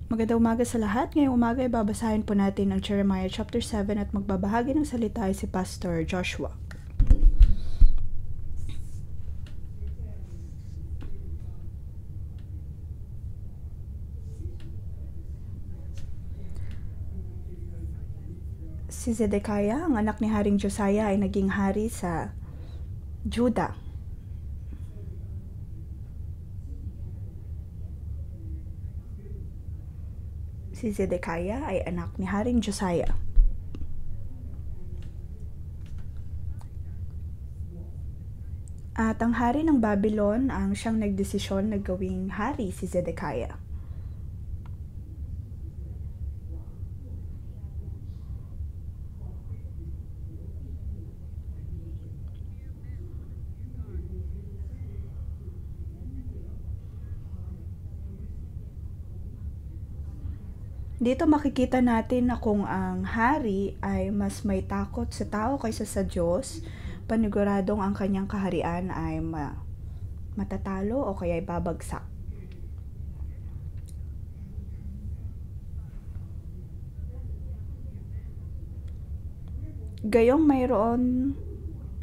Magandang umaga sa lahat. Ngayong umaga ay babasahin po natin ang Jeremiah chapter 7 at magbabahagi ng salita ay si Pastor Joshua. Si Zedekiah, ang anak ni Haring Josiah, ay naging hari sa Judah. Si Zedekiah ay anak ni Haring Josiah. At ang hari ng Babylon ang siyang nagdesisyon na gawing hari si Zedekiah. Dito makikita natin na kung ang hari ay mas may takot sa tao kaysa sa Diyos, paniguradong ang kanyang kaharian ay matatalo o kaya ay babagsak. Gayong mayroon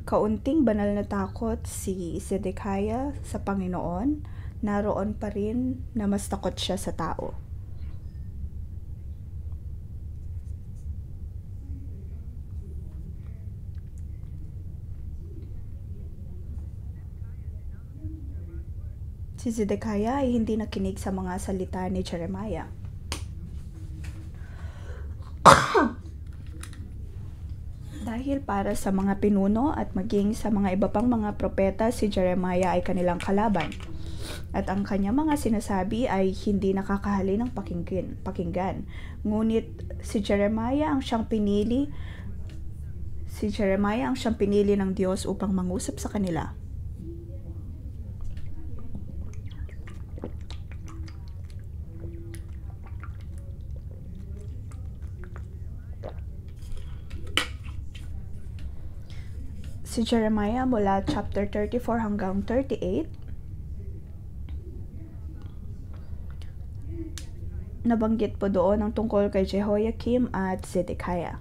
kaunting banal na takot si Zedekiah sa Panginoon, naroon pa rin na mas takot siya sa tao. Si Zedekiah ay hindi nakinig sa mga salita ni Jeremiah. Dahil para sa mga pinuno at maging sa mga iba pang mga propeta, si Jeremiah ay kanilang kalaban. At ang kanyang mga sinasabi ay hindi nakakahali ng pakinggan. Ngunit si Jeremiah ang siyang pinili ng Diyos upang mangusap sa kanila. Si Jeremiah mula chapter 34 hanggang 38, nabanggit po doon ang tungkol kay Jehoiakim at Zedekiah.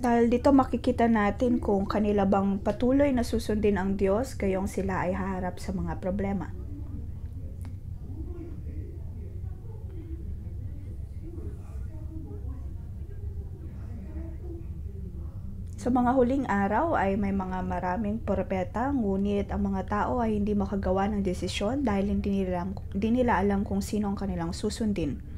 Dahil dito makikita natin kung kanila bang patuloy na susundin ang Diyos gayong sila ay haharap sa mga problema. Sa mga huling araw ay may maraming propeta, ngunit ang mga tao ay hindi makagawa ng desisyon dahil hindi nila alam kung sino ang kanilang susundin.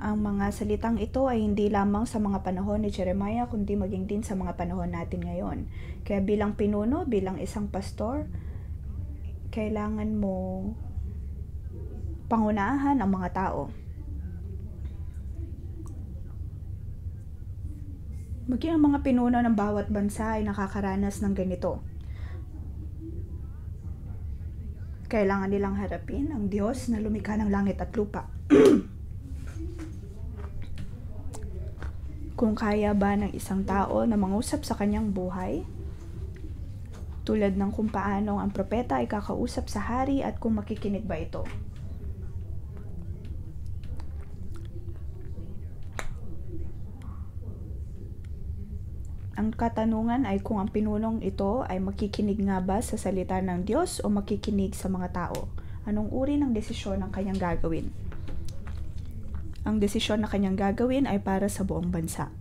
Ang mga salitang ito ay hindi lamang sa mga panahon ni Jeremiah, kundi maging din sa mga panahon natin ngayon. Kaya bilang pinuno, bilang isang pastor, kailangan mo pangunahan ang mga tao. Maging ang mga pinuno ng bawat bansa ay nakakaranas ng ganito. Kailangan nilang harapin ang Diyos na lumikha ng langit at lupa. Kung kaya ba ng isang tao na mangusap sa kanyang buhay, tulad ng kung paano ang propeta ay kakausap sa hari at kung makikinig ba ito. Ang katanungan ay kung ang pinunong ito ay makikinig nga ba sa salita ng Diyos o makikinig sa mga tao. Anong uri ng desisyon ang kanyang gagawin? Ang desisyon na kanyang gagawin ay para sa buong bansa.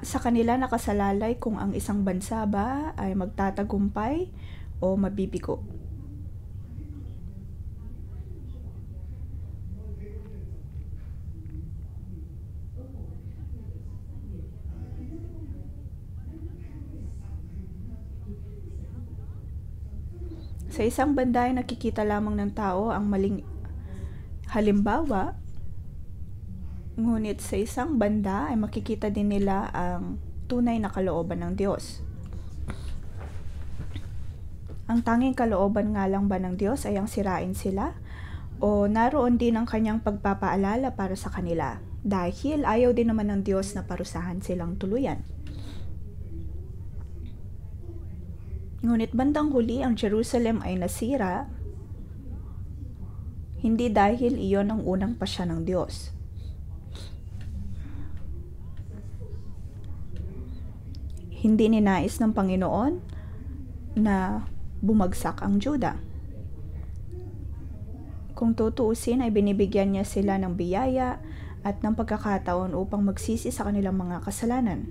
Sa kanila nakasalalay kung ang isang bansa ba ay magtatagumpay o mabibigo. Sa isang banda ay nakikita lamang ng tao ang maling halimbawa, ngunit sa isang banda ay makikita din nila ang tunay na kalooban ng Diyos. Ang tanging kalooban nga lang ba ng Diyos ay ang sirain sila? O naroon din ang kanyang pagpapaalala para sa kanila? Dahil ayaw din naman ng Diyos na parusahan silang tuluyan. Ngunit bandang huli ang Jerusalem ay nasira, hindi dahil iyon ang unang pasya ng Diyos. Hindi ninais ng Panginoon na bumagsak ang Juda. Kung tutuusin ay binibigyan niya sila ng biyaya at ng pagkakataon upang magsisi sa kanilang mga kasalanan.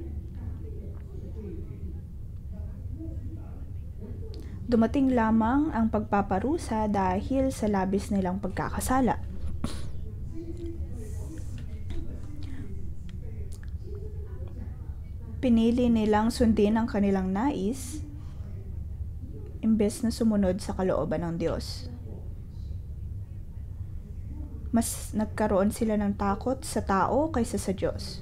Dumating lamang ang pagpaparusa dahil sa labis nilang pagkakasala. Pinili nilang sundin ang kanilang nais imbes na sumunod sa kalooban ng Diyos. Mas nagkaroon sila ng takot sa tao kaysa sa Diyos.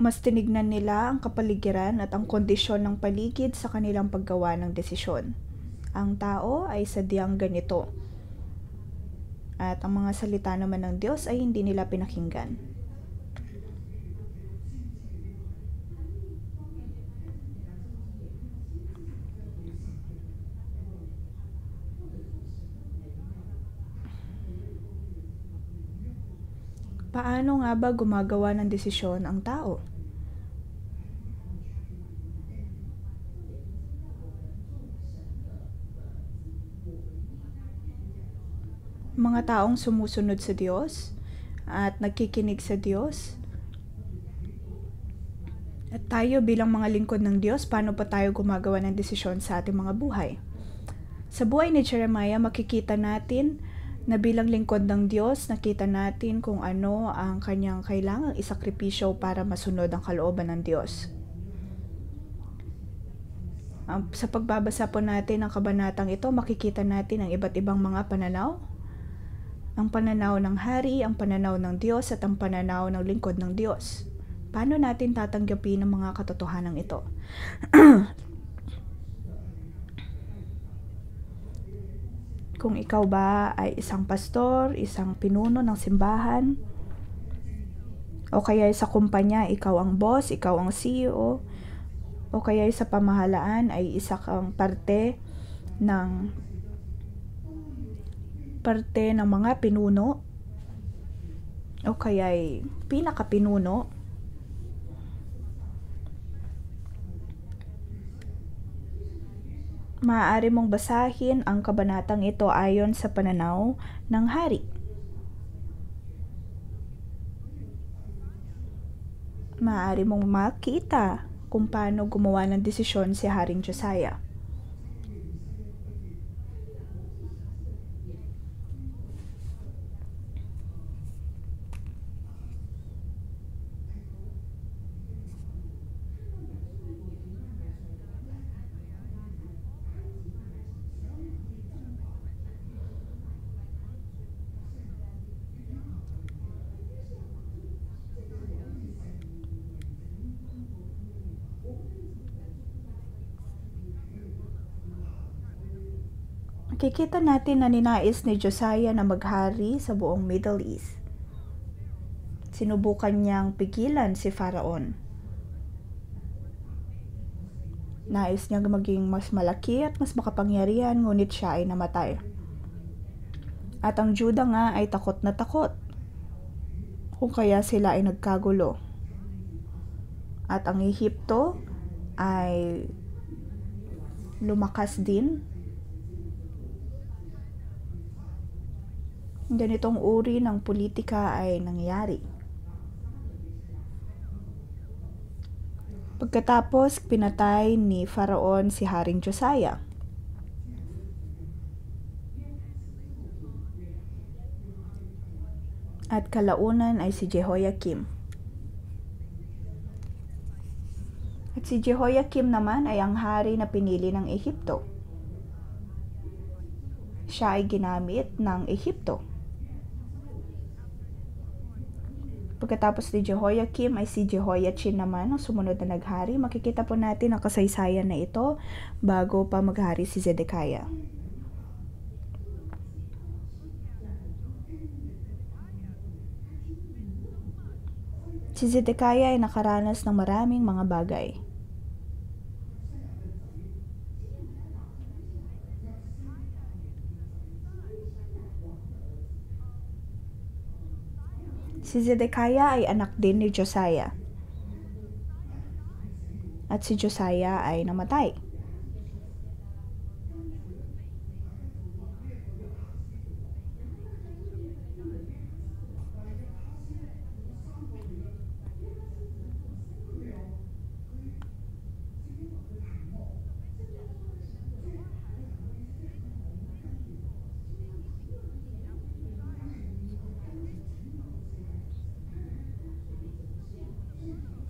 Mas tinignan nila ang kapaligiran at ang kondisyon ng paligid sa kanilang paggawa ng desisyon. Ang tao ay sadyang ganito. At ang mga salita naman ng Diyos ay hindi nila pinakinggan. Paano nga ba gumagawa ng desisyon ang tao? Mga taong sumusunod sa Diyos at nagkikinig sa Diyos. At tayo bilang mga lingkod ng Diyos, paano pa tayo gumagawa ng desisyon sa ating mga buhay? Sa buhay ni Jeremiah, makikita natin na bilang lingkod ng Diyos, nakita natin kung ano ang kanyang kailangang isakripisyo para masunod ang kalooban ng Diyos. Sa pagbabasa po natin ng kabanatang ito, makikita natin ang iba't ibang mga pananaw. Ang pananaw ng hari, ang pananaw ng Diyos, at ang pananaw ng lingkod ng Diyos. Paano natin tatanggapin ang mga katotohanan ito? Kung ikaw ba ay isang pastor, isang pinuno ng simbahan, o kaya sa kumpanya, ikaw ang boss, ikaw ang CEO, o kaya sa pamahalaan ay isa kang parte ng mga pinuno, o kaya ay pinakapinuno, maaari mong basahin ang kabanatang ito ayon sa pananaw ng hari. Maaari mong makita kung paano gumawa ng desisyon si Haring Josiah. Makikita natin na ninais ni Josiah na maghari sa buong Middle East. Sinubukan niyang pigilan si Faraon. Nais niyang maging mas malaki at mas makapangyarihan, ngunit siya ay namatay. At ang Juda nga ay takot na takot, kung kaya sila ay nagkagulo. At ang Ehipto ay lumakas din. Ganitong uri ng politika ay nangyari. Pagkatapos, pinatay ni Faraon si Haring Josiah. At kalaunan ay si Jehoiakim. At si Jehoiakim naman ay ang hari na pinili ng Ehipto. Siya ay ginamit ng Ehipto. Pagkatapos ni Jehoiakim ay si Jehoiachin naman ang sumunod na naghari. Makikita po natin ang kasaysayan na ito bago pa maghari si Zedekiah. Si Zedekiah ay nakaranas ng maraming mga bagay. Si Zedekiah ay anak din ni Josiah. At si Josiah ay namatay.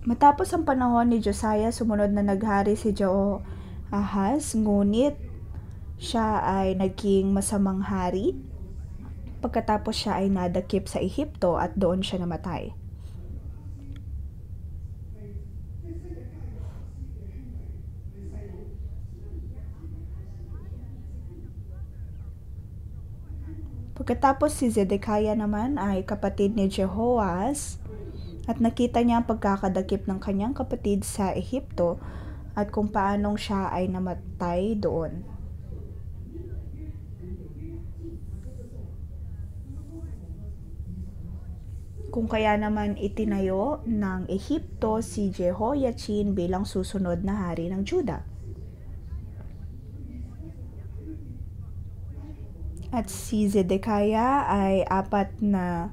Matapos ang panahon ni Josiah, sumunod na naghari si Jehoahaz, ngunit siya ay naging masamang hari. Pagkatapos siya ay nadakip sa Ehipto at doon siya namatay. Pagkatapos si Zedekiah naman ay kapatid ni Jehoahaz, at nakita niya ang pagkakadakip ng kanyang kapatid sa Ehipto at kung paanong siya ay namatay doon. Kung kaya naman itinayo ng Ehipto si Jehoiachin bilang susunod na hari ng Juda. At si Zedekiah ay 4 na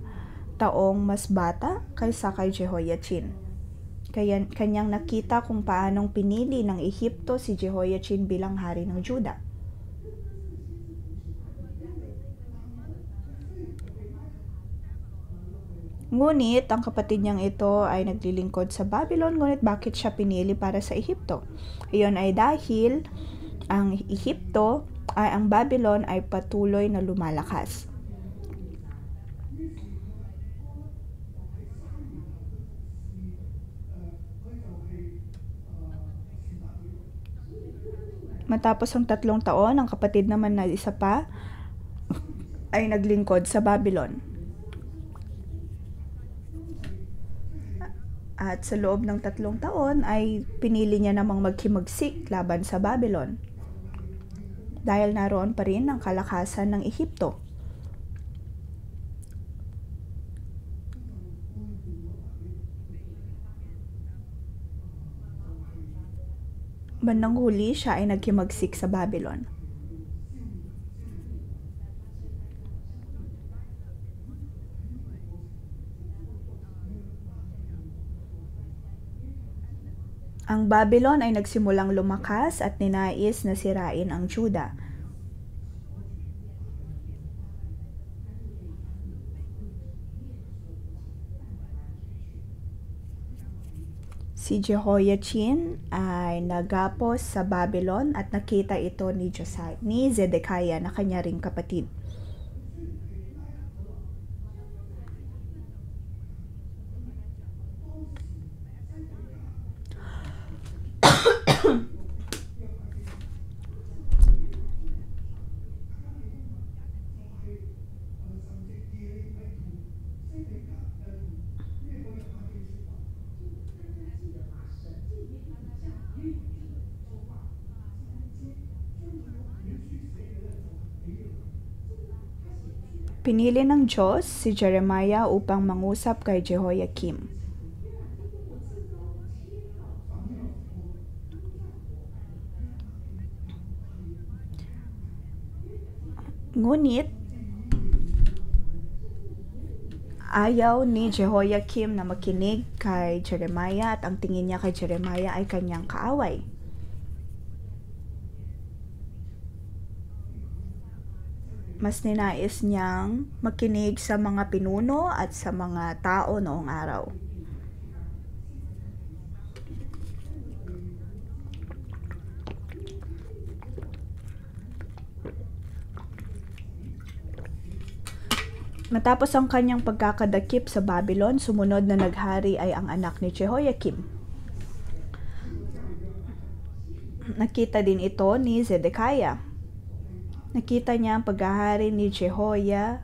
taong mas bata kaysa kay Jehoiachin. Kaya kanyang nakita kung paanong pinili ng Ehipto si Jehoiachin bilang hari ng Juda. Ngunit ang kapatid niyang ito ay naglilingkod sa Babylon, ngunit bakit siya pinili para sa Ehipto? Iyon ay dahil ang Babylon ay patuloy na lumalakas. Matapos ang 3 taon, ang kapatid naman na isa pa ay naglingkod sa Babylon. At sa loob ng 3 taon ay pinili niya namang maghimagsik laban sa Babylon. Dahil naroon pa rin ang kalakasan ng Ehipto. Bandang huli, siya ay naghimagsik sa Babylon. Ang Babylon ay nagsimulang lumakas at ninais na sirain ang Juda. Si Jehoiachin ay nagapos sa Babylon at nakita ito ni Zedekiah na kanya ring kapatid. Pinili ng Diyos si Jeremiah upang mangusap kay Jehoiakim. Ngunit, ayaw ni Jehoiakim na makinig kay Jeremiah at ang tingin niya kay Jeremiah ay kanyang kaaway. Mas ninais niyang makinig sa mga pinuno at sa mga tao noong araw. Matapos ang kanyang pagkakadakip sa Babylon, sumunod na naghari ay ang anak ni Jehoiakim. Nakita din ito ni Zedekiah. Nakita niya ang paghahari ni Jehoiachin.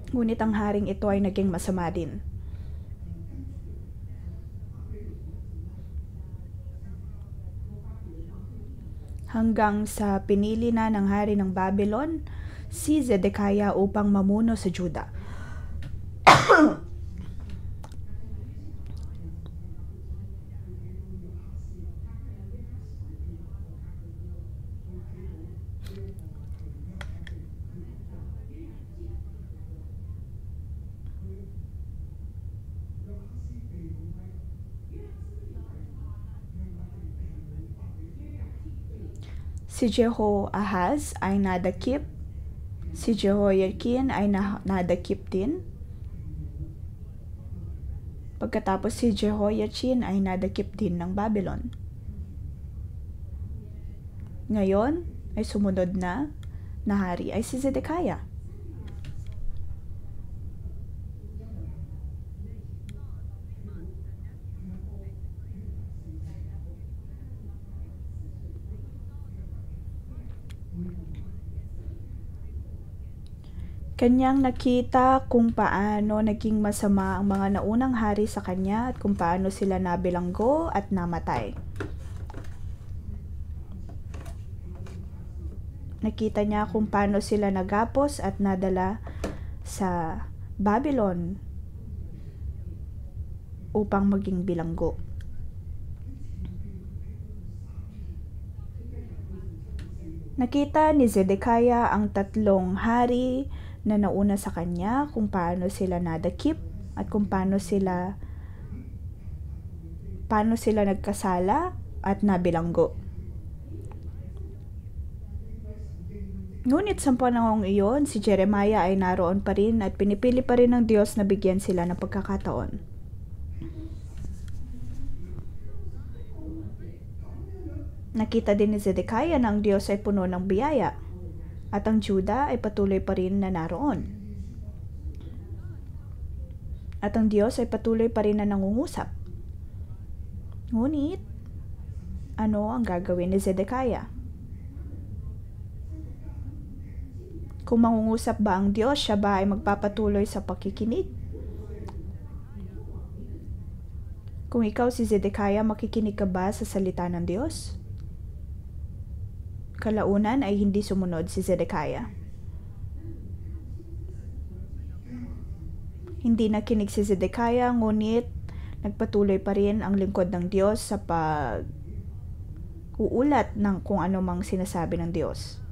Ngunit ang haring ito ay naging masama din. Hanggang sa pinili na ng hari ng Babylon si Zedekiah upang mamuno sa Juda. Si Jehoahaz ay nadakip, si Jehoiakin ay nadakip din. Pagkatapos si Jehoiachin ay nadakip din ng Babylon. Ngayon ay sumunod na hari ay si Zedekiah. Kanyang nakita kung paano naging masama ang mga naunang hari sa kanya at kung paano sila nabilanggo at namatay. Nakita niya kung paano sila nagapos at nadala sa Babylon upang maging bilanggo. Nakita ni Zedekiah ang tatlong hari na nauna sa kanya, kung paano sila nadakip at kung paano sila nagkasala at nabilanggo. Ngunit sa panahong iyon, si Jeremiah ay naroon pa rin at pinipili pa rin ng Diyos na bigyan sila ng pagkakataon. Nakita din ni Zedekiah na ang Diyos ay puno ng biyaya at ang Juda ay patuloy pa rin na naroon. At ang Diyos ay patuloy pa rin na nangungusap. Ngunit, ano ang gagawin ni Zedekiah? Kung mangungusap ba ang Diyos, siya ba ay magpapatuloy sa pakikinig? Kung ikaw si Zedekiah, makikinig ka ba sa salita ng Diyos? Kalaunan ay hindi sumunod si Zedekiah. Hindi nakinig si Zedekiah, ngunit nagpatuloy pa rin ang lingkod ng Diyos sa pag-uulat ng kung ano mang sinasabi ng Diyos.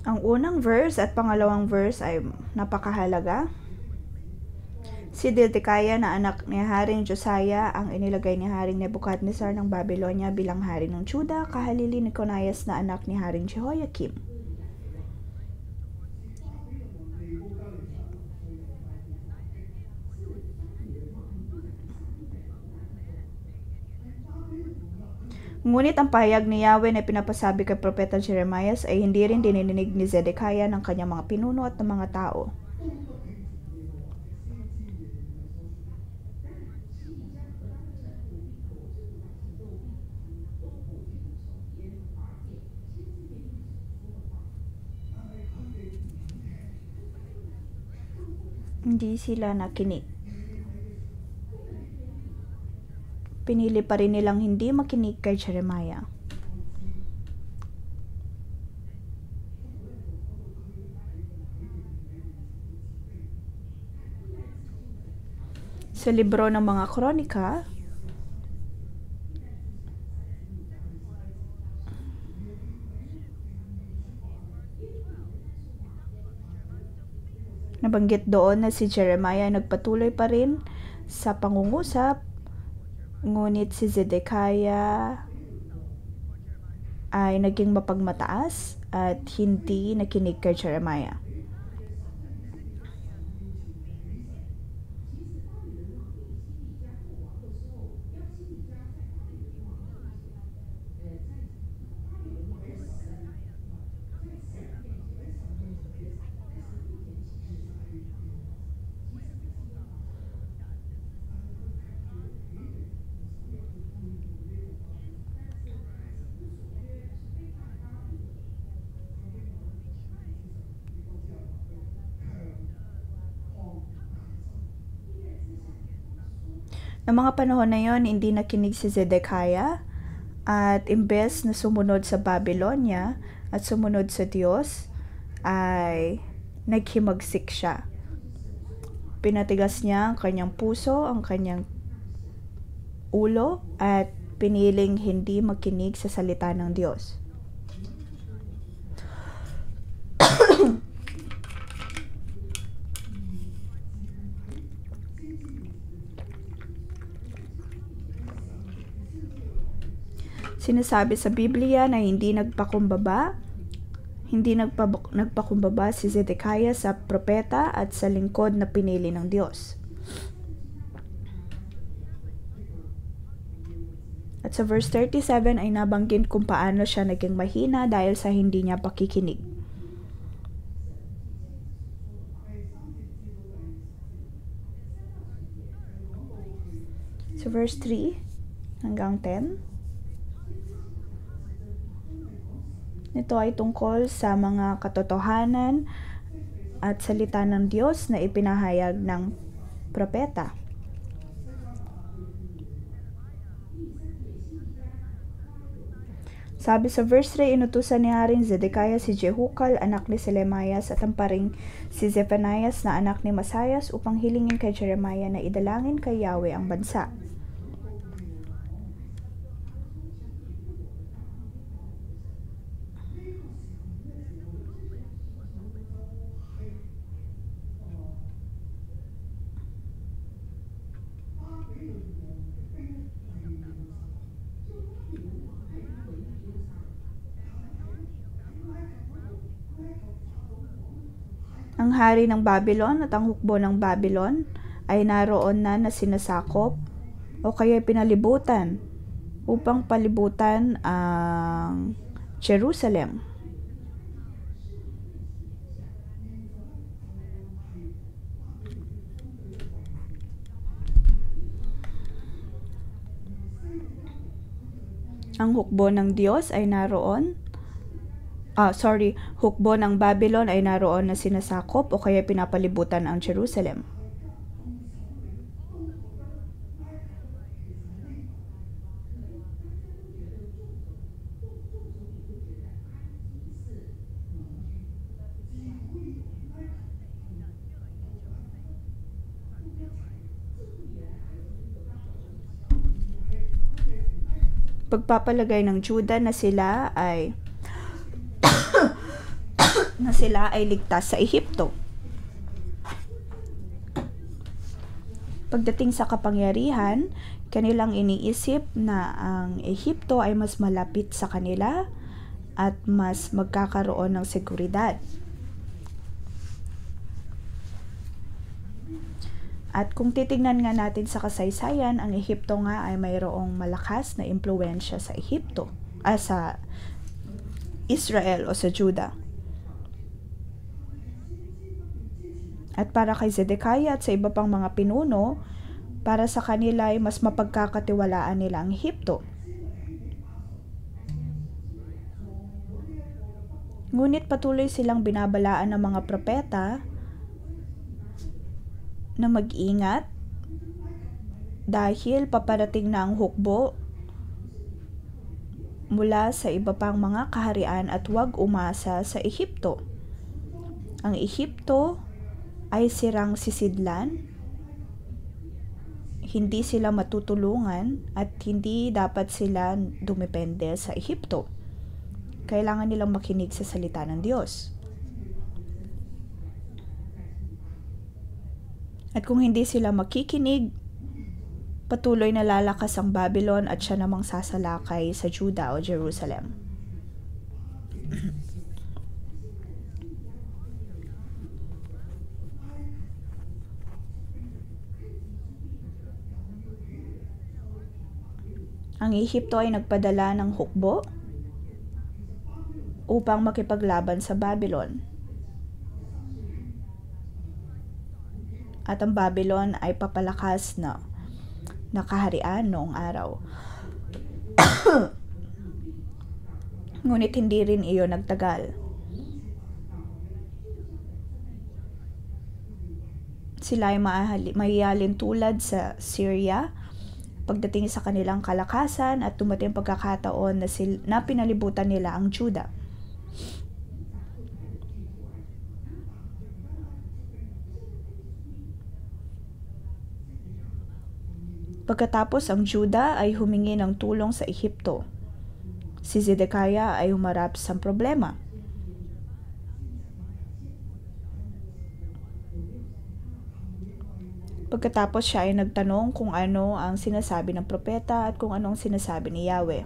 Ang unang verse at pangalawang verse ay napakahalaga. Si Zedekiah na anak ni Haring Josiah ang inilagay ni Haring Nebuchadnezzar ng Babylonia bilang hari ng Juda, kahalili ni Conias na anak ni Haring Jehoiakim. Ngunit ang pahayag ni Yahweh na pinapasabi kay Propeta Jeremiah ay hindi rin dininig ni Zedekiah ng kanyang mga pinuno at ng mga tao. Hindi sila nakinig. Pinili pa rin nilang hindi makinig kay Jeremiah. Sa libro ng mga kronika, nabanggit doon na si Jeremiah nagpatuloy pa rin sa pangungusap Ngunit si Zedekiah ay naging mapagmataas at hindi nakinig kay Jeremiah. Noong mga panahon na yon, hindi nakinig si Zedekiah at imbes na sumunod sa Babylonia at sumunod sa Diyos, ay naghimagsik siya. Pinatigas niya ang kanyang puso, ang kanyang ulo, at piniling hindi makinig sa salita ng Diyos. Sinasabi sa Biblia na hindi nagpakumbaba si Zedekiah sa propeta at sa lingkod na pinili ng Diyos. At sa verse 37 ay nabanggit kung paano siya naging mahina dahil sa hindi niya pakikinig. Sa verse 3 hanggang 10, ito ay tungkol sa mga katotohanan at salita ng Diyos na ipinahayag ng propeta. Sabi sa verse 3, inutusan ni Haring Zedekiah si Jehukal, anak ni Selemias, at ang paring si Zephanias na anak ni Masayas upang hilingin kay Jeremiah na idalangin kay Yahweh ang bansa. Ang hari ng Babylon at ang hukbo ng Babylon ay naroon na sinasakop o kaya pinalibutan upang palibutan ang Jerusalem. Ang hukbo ng Diyos ay naroon hukbo ng Babylon ay naroon na sinasakop o kaya pinapalibutan ang Jerusalem. Pagpapalagay ng Juda na sila ay ligtas sa Ehipto. Pagdating sa kapangyarihan, kanilang iniisip na ang Ehipto ay mas malapit sa kanila at mas magkakaroon ng seguridad. At kung titingnan nga natin sa kasaysayan, ang Ehipto nga ay mayroong malakas na impluwensya sa sa Israel o sa Juda. At para kay Zedekiah at sa iba pang mga pinuno, para sa kanila ay mas mapagkakatiwalaan nila ang Ehipto. Ngunit patuloy silang binabalaan ng mga propeta na mag-ingat dahil paparating na ang hukbo mula sa iba pang mga kaharian at huwag umasa sa Ehipto. Ang Ehipto ay sirang sisidlan, hindi sila matutulungan at hindi dapat sila dumepende sa Ehipto. Kailangan nilang makinig sa salita ng Diyos. At kung hindi sila makikinig, Patuloy na lalakas ang Babylon at siya namang sasalakay sa Juda o Jerusalem. Ang Ehipto ay nagpadala ng hukbo upang makipaglaban sa Babylon. At ang Babylon ay papalakas na kaharian noong araw. Ngunit hindi rin iyon nagtagal. Sila ay mahihalin tulad sa Syria pagdating sa kanilang kalakasan at dumating pagkakataon na pinalibutan nila ang Juda. Pagkatapos ang Juda ay humingi ng tulong sa Ehipto. Si Zedekiah ay humarap sa problema. Pagkatapos siya ay nagtanong kung ano ang sinasabi ng propeta at kung anong sinasabi ni Yahweh.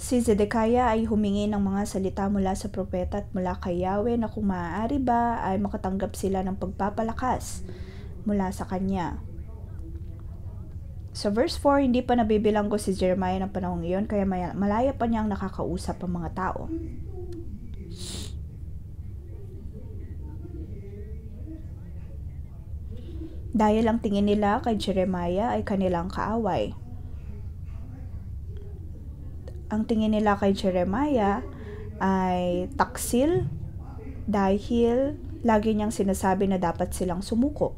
Si Zedekiah ay humingi ng mga salita mula sa propeta at mula kay Yahweh na kung maaari ba ay makatanggap sila ng pagpapalakas mula sa kanya. Sa verse 4, hindi pa nabibilanggo si Jeremiah ng panahong iyon kaya malaya pa niyang nakakausap ang mga tao. Dahil ang tingin nila kay Jeremiah ay kanilang kaaway. Ang tingin nila kay Jeremiah ay taksil dahil lagi niyang sinasabi na dapat silang sumuko.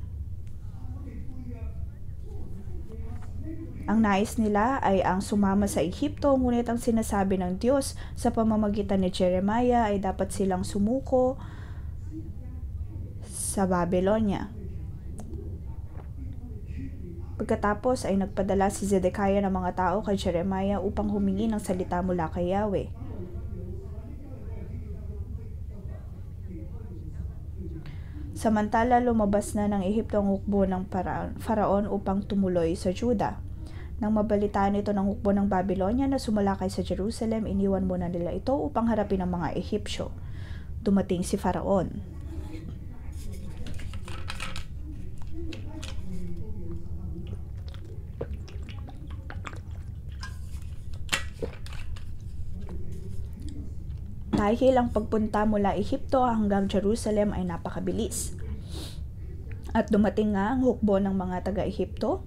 Ang nais nila ay ang sumama sa Ehipto, ngunit ang sinasabi ng Diyos sa pamamagitan ni Jeremiah ay dapat silang sumuko sa Babylonia. Pagkatapos ay nagpadala si Zedekiah ng mga tao kay Jeremiah upang humingi ng salita mula kay Yahweh. Samantala, lumabas na ng Ehipto ang hukbo ng Faraon upang tumuloy sa Juda. Nang mabalitaan ito ng hukbo ng Babylonia na sumalakay sa Jerusalem, iniwan muna nila ito upang harapin ang mga Ehipsyo. Dumating si Faraon. Dahil ang pagpunta mula Ehipto hanggang Jerusalem ay napakabilis. At dumating nga ang hukbo ng mga taga-Ehipto.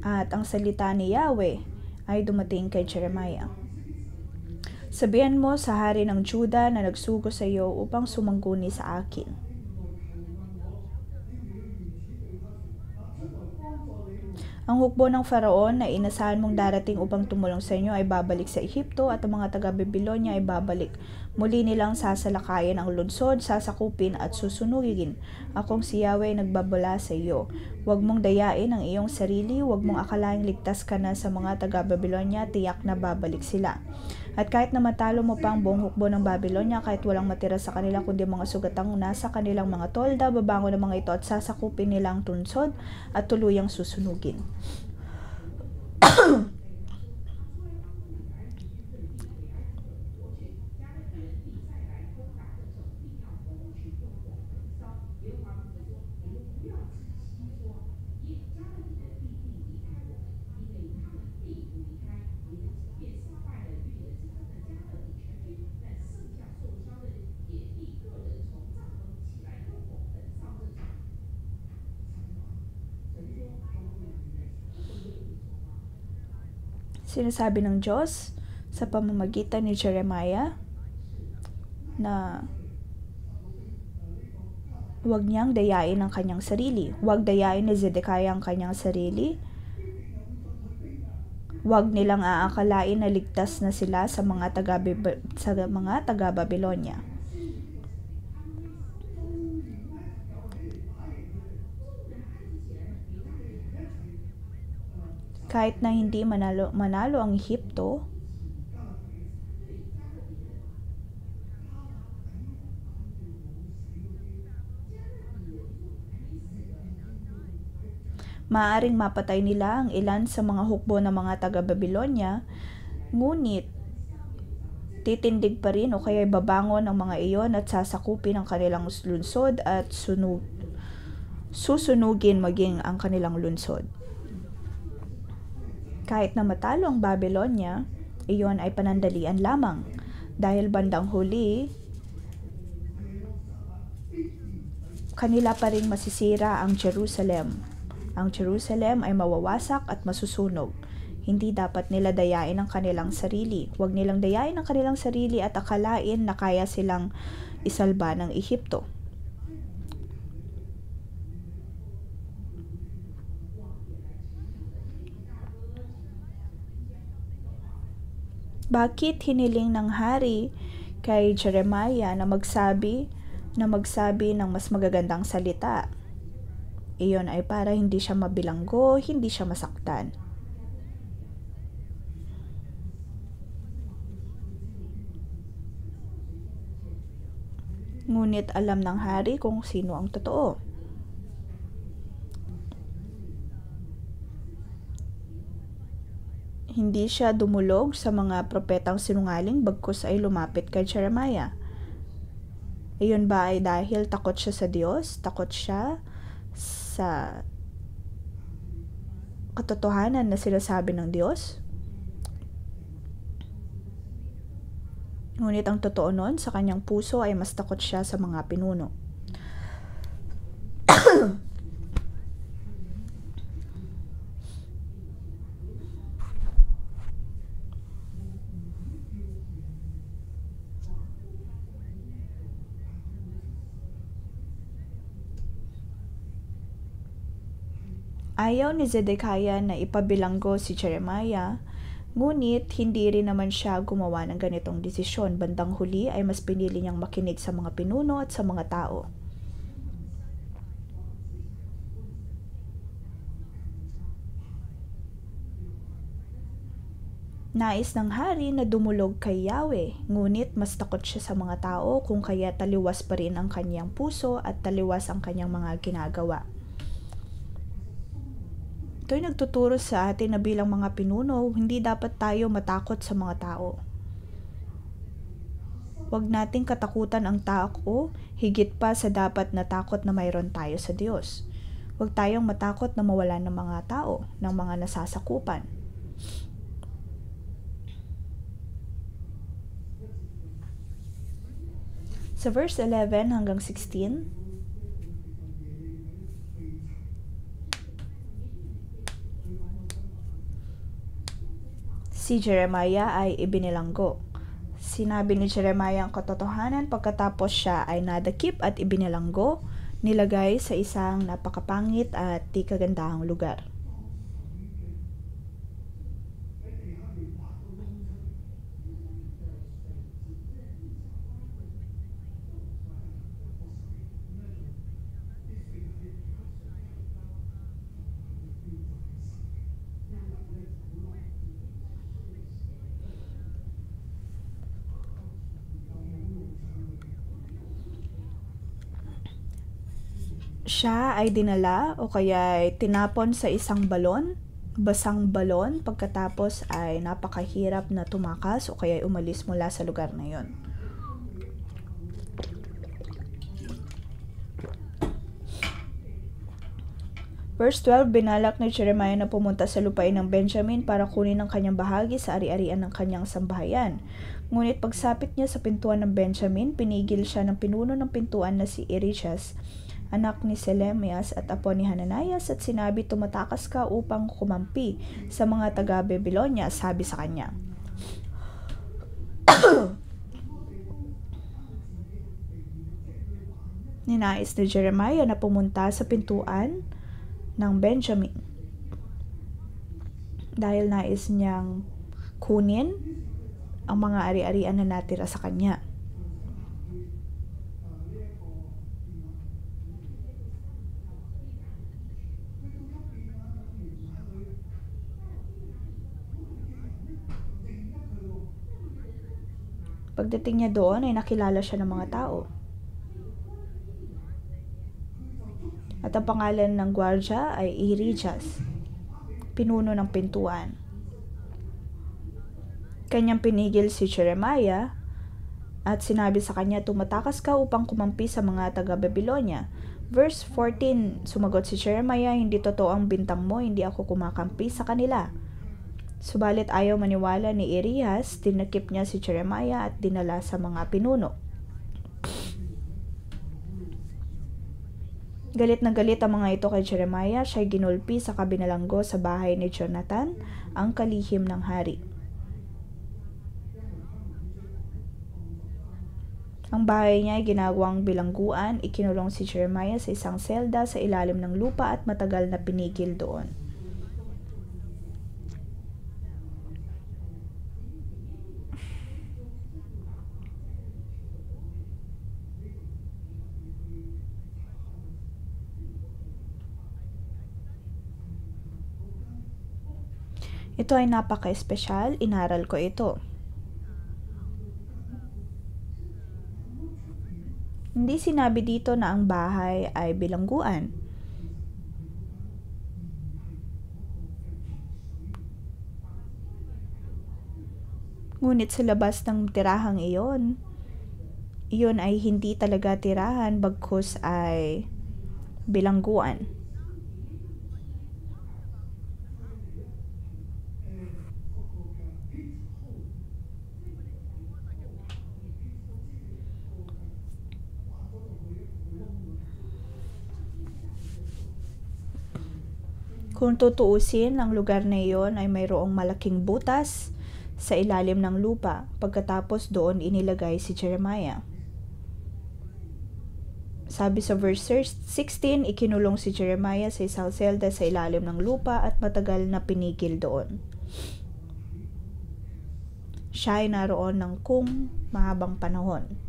At ang salita ni Yahweh ay dumating kay Jeremiah. Sabihan mo sa hari ng Juda na nagsugo sa iyo upang sumangguni sa akin. Ang hukbo ng Faraon na inasahan mong darating upang tumulong sa inyo ay babalik sa Ehipto at ang mga taga-Babylonia ay babalik. Muli nilang sasalakayin ang lungsod, sasakupin at susunugin. Akong si Yahweh nagbabala sa iyo. Huwag mong dayain ang iyong sarili, huwag mong akalaing ligtas ka na sa mga taga-Babylonia, tiyak na babalik sila. At kahit na matalo mo pa ang buong hukbo ng Babylonia, kahit walang matira sa kanila kundi mga sugatang nasa kanilang mga tolda, babangon ang mga ito at sasakupin nila ang lungsod at tuluyang susunugin. Sinasabi ng Diyos sa pamamagitan ni Jeremiah na huwag niyang dayain ang kanyang sarili. Huwag dayain ni Zedekiah ang kanyang sarili Huwag nilang aakalain na ligtas na sila sa mga taga-Babilonya. Kahit na hindi manalo ang Ehipto, maaaring mapatay nila ang ilan sa mga hukbo ng mga taga-Babilonya, ngunit titindig pa rin o kaya babangon ang mga iyon at sasakupin ang kanilang lungsod at susunugin maging ang kanilang lungsod. Kahit na matalo ang Babylonia, iyon ay panandalian lamang dahil bandang huli, kanila pa rin masisira ang Jerusalem. Ang Jerusalem ay mawawasak at masusunog. Hindi dapat nila dayain ang kanilang sarili. Huwag nilang dayain ang kanilang sarili at akalain na kaya silang isalba ng Ehipto. Bakit hiniling ng hari kay Jeremiah na magsabi ng mas magagandang salita? Iyon ay para hindi siya mabilanggo, hindi siya masaktan. Ngunit alam ng hari kung sino ang totoo. Hindi siya dumulog sa mga propetang sinungaling bagkus ay lumapit kay Jeremiah. Iyon ba ay dahil takot siya sa Diyos? Takot siya sa katotohanan na sinasabi ng Diyos? Ngunit ang totoo nun, sa kanyang puso ay mas takot siya sa mga pinuno. Ayaw ni Zedekiah na ipabilanggo si Jeremiah, ngunit hindi rin naman siya gumawa ng ganitong desisyon. Bandang huli ay mas pinili niyang makinig sa mga pinuno at sa mga tao. Nais ng hari na dumulog kay Yahweh, ngunit mas takot siya sa mga tao kung kaya taliwas pa rin ang kanyang puso at taliwas ang kanyang mga ginagawa. Ito'y nagtuturo sa atin na bilang mga pinuno, hindi dapat tayo matakot sa mga tao. Huwag nating katakutan ang tao, higit pa sa dapat na takot na mayroon tayo sa Diyos. Huwag tayong matakot na mawalan ng mga tao, ng mga nasasakupan. Sa verse 11 hanggang 16, si Jeremiah ay ibinilanggo. Sinabi ni Jeremiah ang katotohanan pagkatapos siya ay nadakip at ibinilanggo, nilagay sa isang napakapangit at di kagandahang lugar. Siya ay dinala o kaya ay tinapon sa isang basang balon, pagkatapos ay napakahirap na tumakas o kaya umalis mula sa lugar na yon. Verse 12, binalak ni Jeremiah na pumunta sa lupain ng Benjamin para kunin ang kanyang bahagi sa ari-arian ng kanyang sambahayan. Ngunit pagsapit niya sa pintuan ng Benjamin, pinigil siya ng pinuno ng pintuan na si Irichas, anak ni Selemias at apo ni Hananias, at sinabi, tumatakas ka upang kumampi sa mga taga-Babylonia, sabi sa kanya. Ninais ni Jeremiah na pumunta sa pintuan ng Benjamin. dahil nais niyang kunin ang mga ari-arian na natira sa kanya. Pagdating niya doon ay nakilala siya ng mga tao. At ang pangalan ng gwardya ay Irijas, pinuno ng pintuan. Kanyang pinigil si Jeremiah at sinabi sa kanya, "Tumatakas ka upang kumampi sa mga taga-Babylonia." Verse 14, sumagot si Jeremiah, "Hindi totoo ang bintang mo, hindi ako kumakampi sa kanila." Subalit ayaw maniwala ni Irias, tinakip niya si Jeremiah at dinala sa mga pinuno. Galit na galit ang mga ito kay Jeremiah, siya'y ginulpi sa kabinalanggo sa bahay ni Jonathan, ang kalihim ng hari. Ang bahay niya ay ginawang bilangguan, ikinulong si Jeremiah sa isang selda sa ilalim ng lupa at matagal na pinigil doon. Ito ay napaka-espesyal, inaral ko ito. Hindi sinabi dito na ang bahay ay bilangguan. Ngunit sa labas ng tirahang iyon ay hindi talaga tirahan, bagkus ay bilangguan. Kung tutuusin, ang lugar na iyon ay mayroong malaking butas sa ilalim ng lupa. Pagkatapos doon inilagay si Jeremiah. Sabi sa verse 16, ikinulong si Jeremiah sa isang selda sa ilalim ng lupa at matagal na pinigil doon. Siya ay naroon ng mahabang panahon.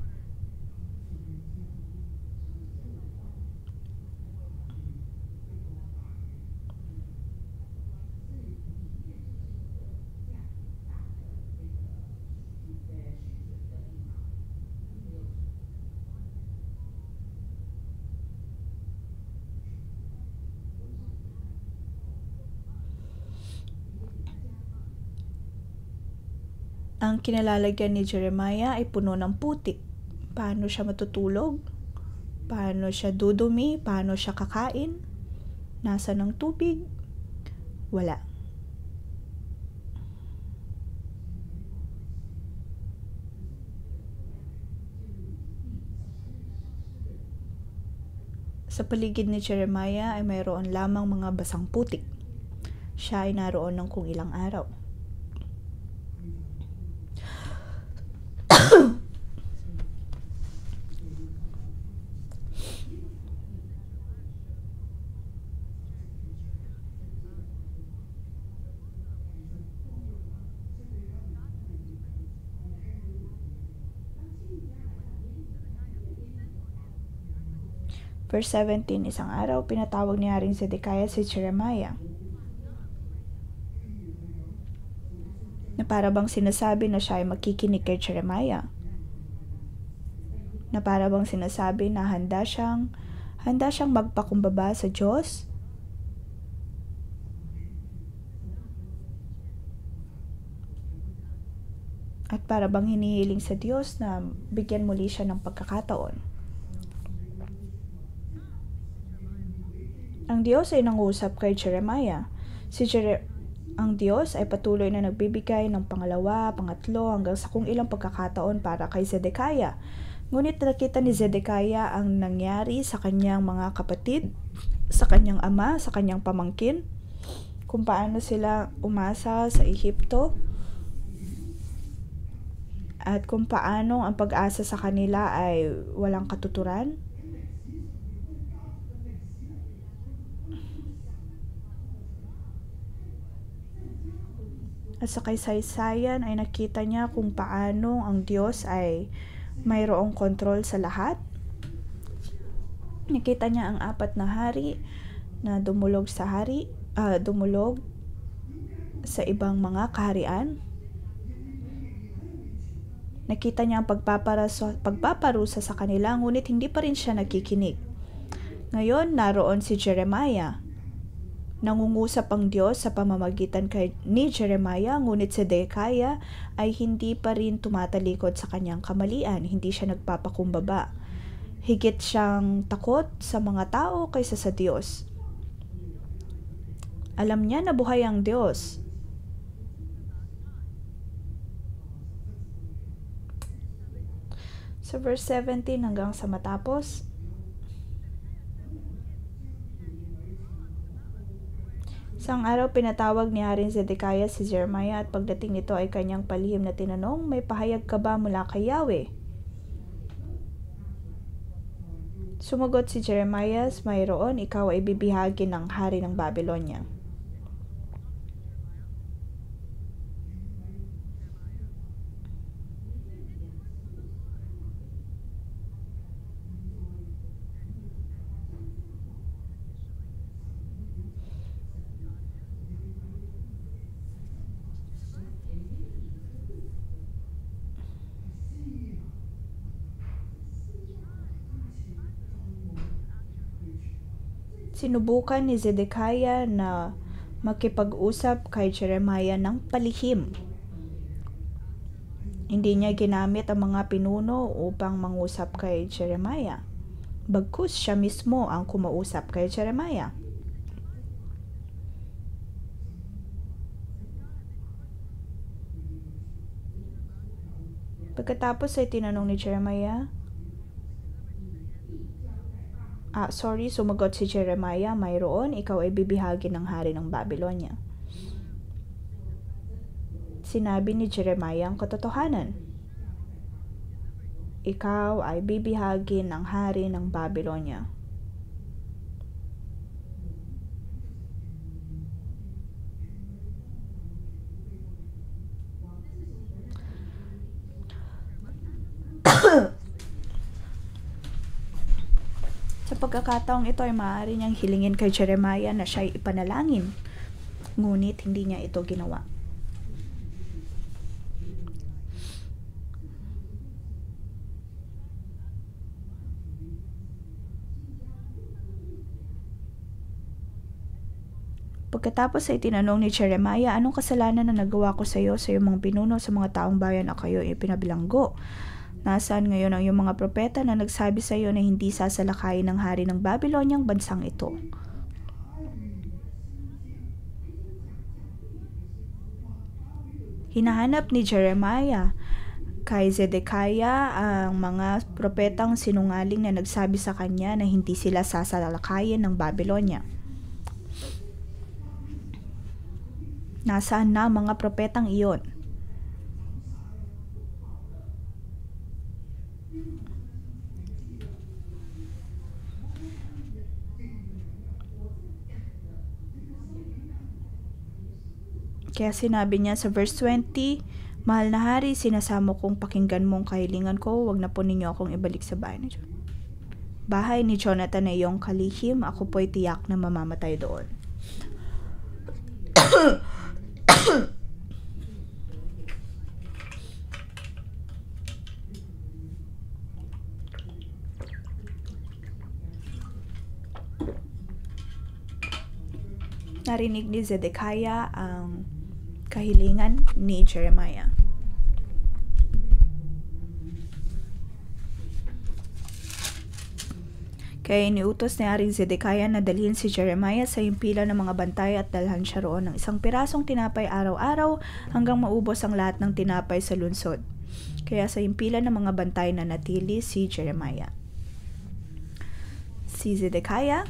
Ang kinalalagyan ni Jeremiah ay puno ng putik. Paano siya matutulog? Paano siya dudumi? Paano siya kakain? Nasa ng tubig? Wala. Sa paligid ni Jeremiah ay mayroon lamang mga basang putik. Siya ay naroon ng kung ilang araw. Verse 17, isang araw, pinatawag ni Haring Zedekiah si Jeremiah, na para bang sinasabi na siya ay makikinig kay Jeremiah, na para bang sinasabi na handa siyang magpakumbaba sa Diyos, at para bang hinihiling sa Diyos na bigyan muli siya ng pagkakataon. Ang Diyos ay nangusap kay Jeremiah. Ang Diyos ay patuloy na nagbibigay ng pangalawa, pangatlo, hanggang sa kung ilang pagkakataon para kay Zedekiah. Ngunit nakita ni Zedekiah ang nangyari sa kanyang mga kapatid, sa kanyang ama, sa kanyang pamangkin, kung paano sila umasa sa Ehipto, at kung paano ang pag-asa sa kanila ay walang katuturan. At sa kaysaysayan ay nakita niya kung paano ang Diyos ay mayroong kontrol sa lahat. Nakita niya ang 4 na hari na dumulog sa ibang mga kaharian. Nakita niya ang pagpaparusa sa kanila, ngunit hindi pa rin siya nagkikinig. Ngayon, naroon si Jeremiah. Nangungusap ang Diyos sa pamamagitan ni Jeremiah, ngunit si Zedekiah ay hindi pa rin tumatalikod sa kanyang kamalian. Hindi siya nagpapakumbaba. Higit siyang takot sa mga tao kaysa sa Diyos. Alam niya na buhay ang Diyos. Sa verse 17 hanggang sa matapos, isang araw pinatawag ni Haring Zedekiah si Jeremiah at pagdating nito ay kanyang palihim na tinanong, "May pahayag ka ba mula kay Yahweh?" Sumagot si Jeremiah, "Mayroon, ikaw ay bibihagi ng hari ng Babylonia." Sinubukan ni Zedekiah na makipag-usap kay Jeremiah ng palihim. Hindi niya ginamit ang mga pinuno upang mangusap kay Jeremiah. Bagkus siya mismo ang kumausap kay Jeremiah. Pagkatapos ay tinanong ni Jeremiah, sumagot si Jeremiah, "Mayroon, ikaw ay bibihagi ng hari ng Babylonia." Sinabi ni Jeremiah ang katotohanan. Ikaw ay bibihagi ng hari ng Babylonia. Sa pagkakataong ito ay maaari niyang hilingin kay Jeremiah na siya'y ipanalangin, ngunit hindi niya ito ginawa. Pagkatapos ay tinanong ni Jeremiah, "Anong kasalanan na nagawa ko sa iyo, sa iyong mga pinuno, sa mga taong bayan na kayo ipinabilanggo? Nasaan ngayon ang iyong mga propeta na nagsabi sa iyo na hindi sasalakayin ng hari ng Babylonia ang bansang ito?" Hinahanap ni Jeremiah kay Zedekiah ang mga propetang sinungaling na nagsabi sa kanya na hindi sila sasalakayin ng Babylonia. Nasaan na mga propetang iyon? Kaya sinabi niya sa verse 20, "Mahal na hari, sinasamo kong pakinggan mong kahilingan ko, wag na po ninyo akong ibalik sa bahay ni Jonathan. Bahay ni Jonathan na iyong kalihim, ako po'y tiyak na mamamatay doon." Narinig ni Zedekiah ang kahilingan ni Jeremiah. Kaya iniutos ni Haring Zedekiah na dalhin si Jeremiah sa himpilan ng mga bantay at dalhan siya roon ng 1 pirasong tinapay araw-araw hanggang maubos ang lahat ng tinapay sa lungsod. Kaya sa himpilan ng mga bantay na natili si Jeremiah. Si Zedekiah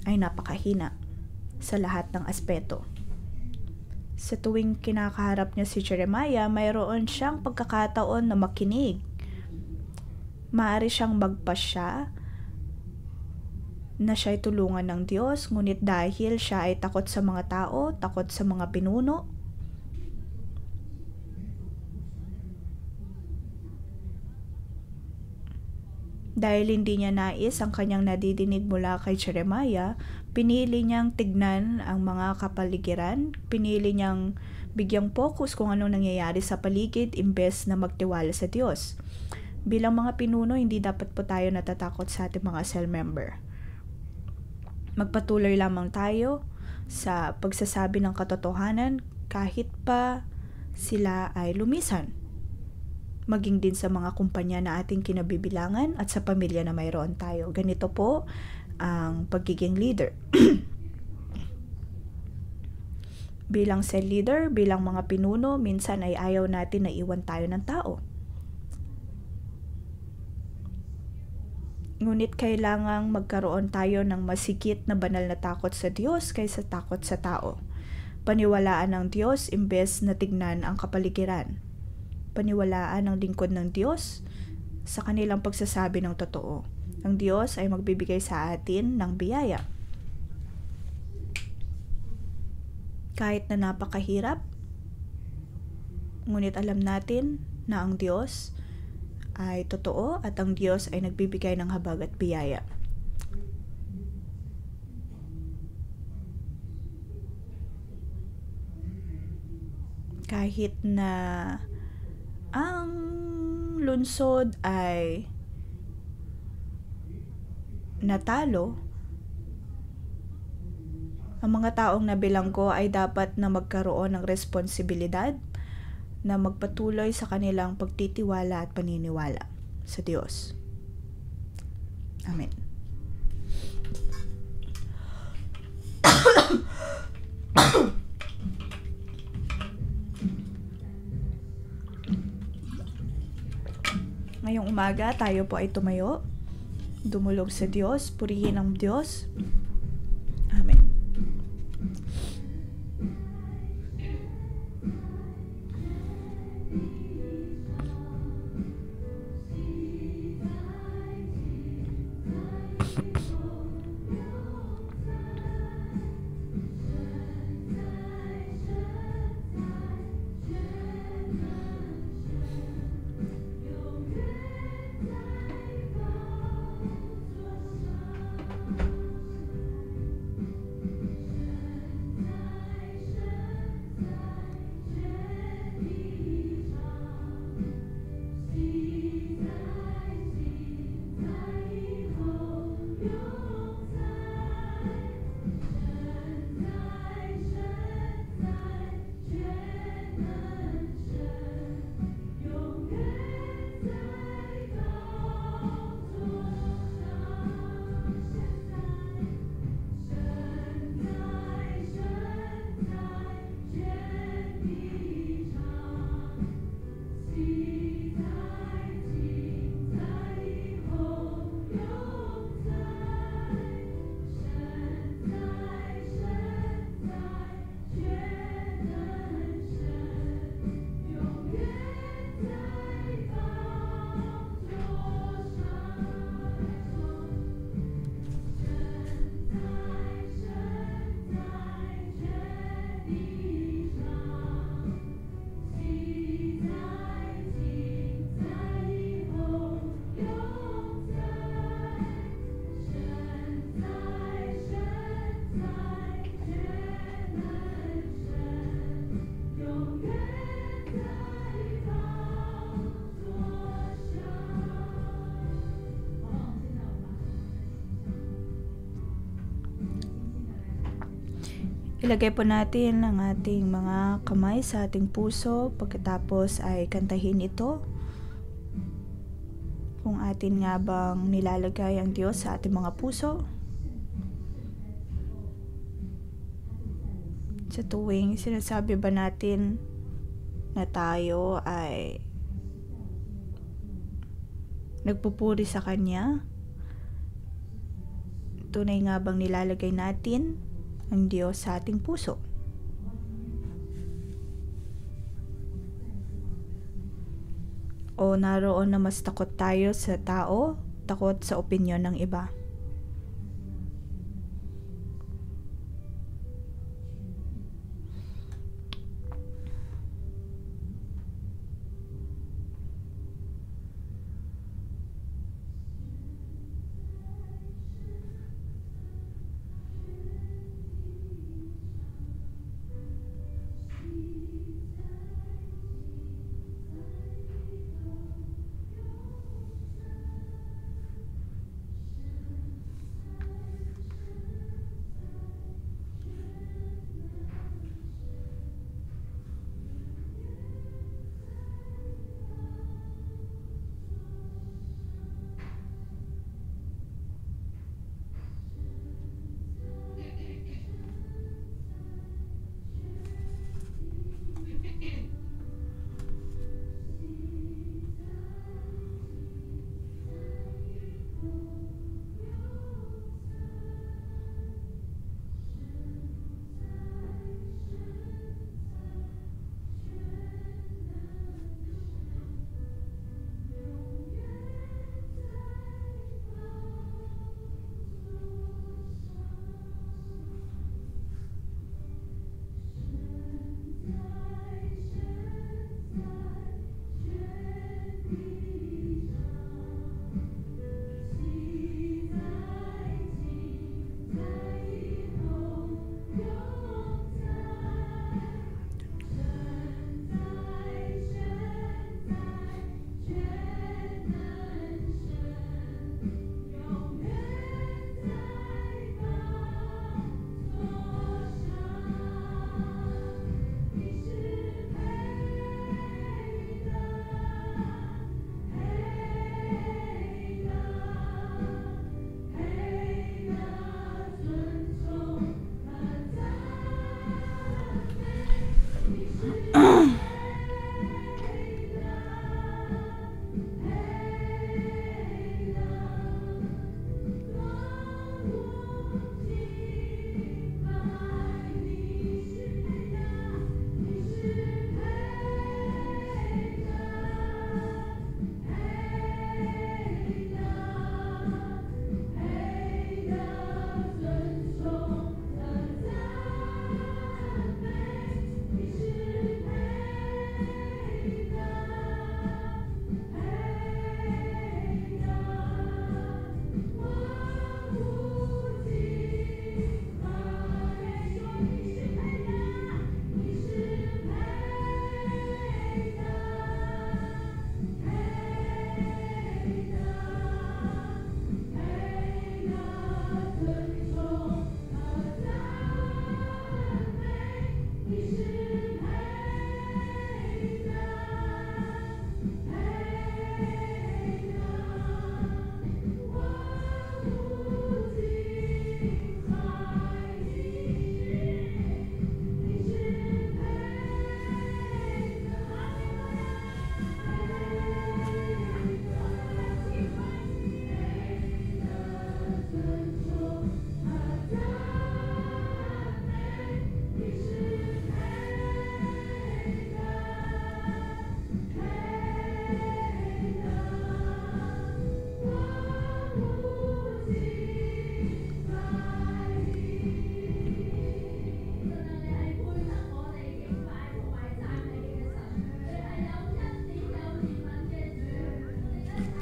ay napakahina sa lahat ng aspeto. Sa tuwing kinakaharap niya si Jeremiah, mayroon siyang pagkakataon na makinig. Maaari siyang magpasya na siya'y tulungan ng Diyos, ngunit dahil siya ay takot sa mga tao, takot sa mga pinuno, Dahil hindi niya nais ang kanyang nadidinig mula kay Jeremiah, pinili niyang tignan ang mga kapaligiran, pinili niyang bigyang focus kung anong nangyayari sa paligid imbes na magtiwala sa Diyos. Bilang mga pinuno, hindi dapat po tayo natatakot sa ating mga cell member. Magpatuloy lamang tayo sa pagsasabi ng katotohanan kahit pa sila ay lumisan. Maging din sa mga kumpanya na ating kinabibilangan at sa pamilya na mayroon tayo. Ganito po ang pagiging leader. Bilang cell leader, bilang mga pinuno, minsan ay ayaw natin na iwan tayo ng tao. Ngunit kailangang magkaroon tayo ng masigit na banal na takot sa Diyos kaysa takot sa tao. Paniwalaan ng Diyos imbes na tignan ang kapaligiran. Paniwalaan ang lingkod ng Diyos sa kanilang pagsasabi ng totoo. Ang Diyos ay magbibigay sa atin ng biyaya. Kahit na napakahirap, ngunit alam natin na ang Diyos ay totoo at ang Diyos ay nagbibigay ng habag at biyaya. Kahit na ang lungsod ay natalo, ang mga taong nabilanggo ay dapat na magkaroon ng responsibilidad na magpatuloy sa kanilang pagtitiwala at paniniwala sa Diyos. Amen. Ngayong umaga, tayo po ay tumayo, dumulog sa Diyos, purihin ang Diyos. Amen. Ilagay po natin ang ating mga kamay sa ating puso, pagkatapos ay kantahin ito. Kung atin nga bang nilalagay ang Diyos sa ating mga puso. Sa tuwing sinasabi ba natin na tayo ay nagpupuri sa Kanya, tunay nga bang nilalagay natin ang Diyos sa ating puso? O naroon na mas takot tayo sa tao, takot sa opinyon ng iba?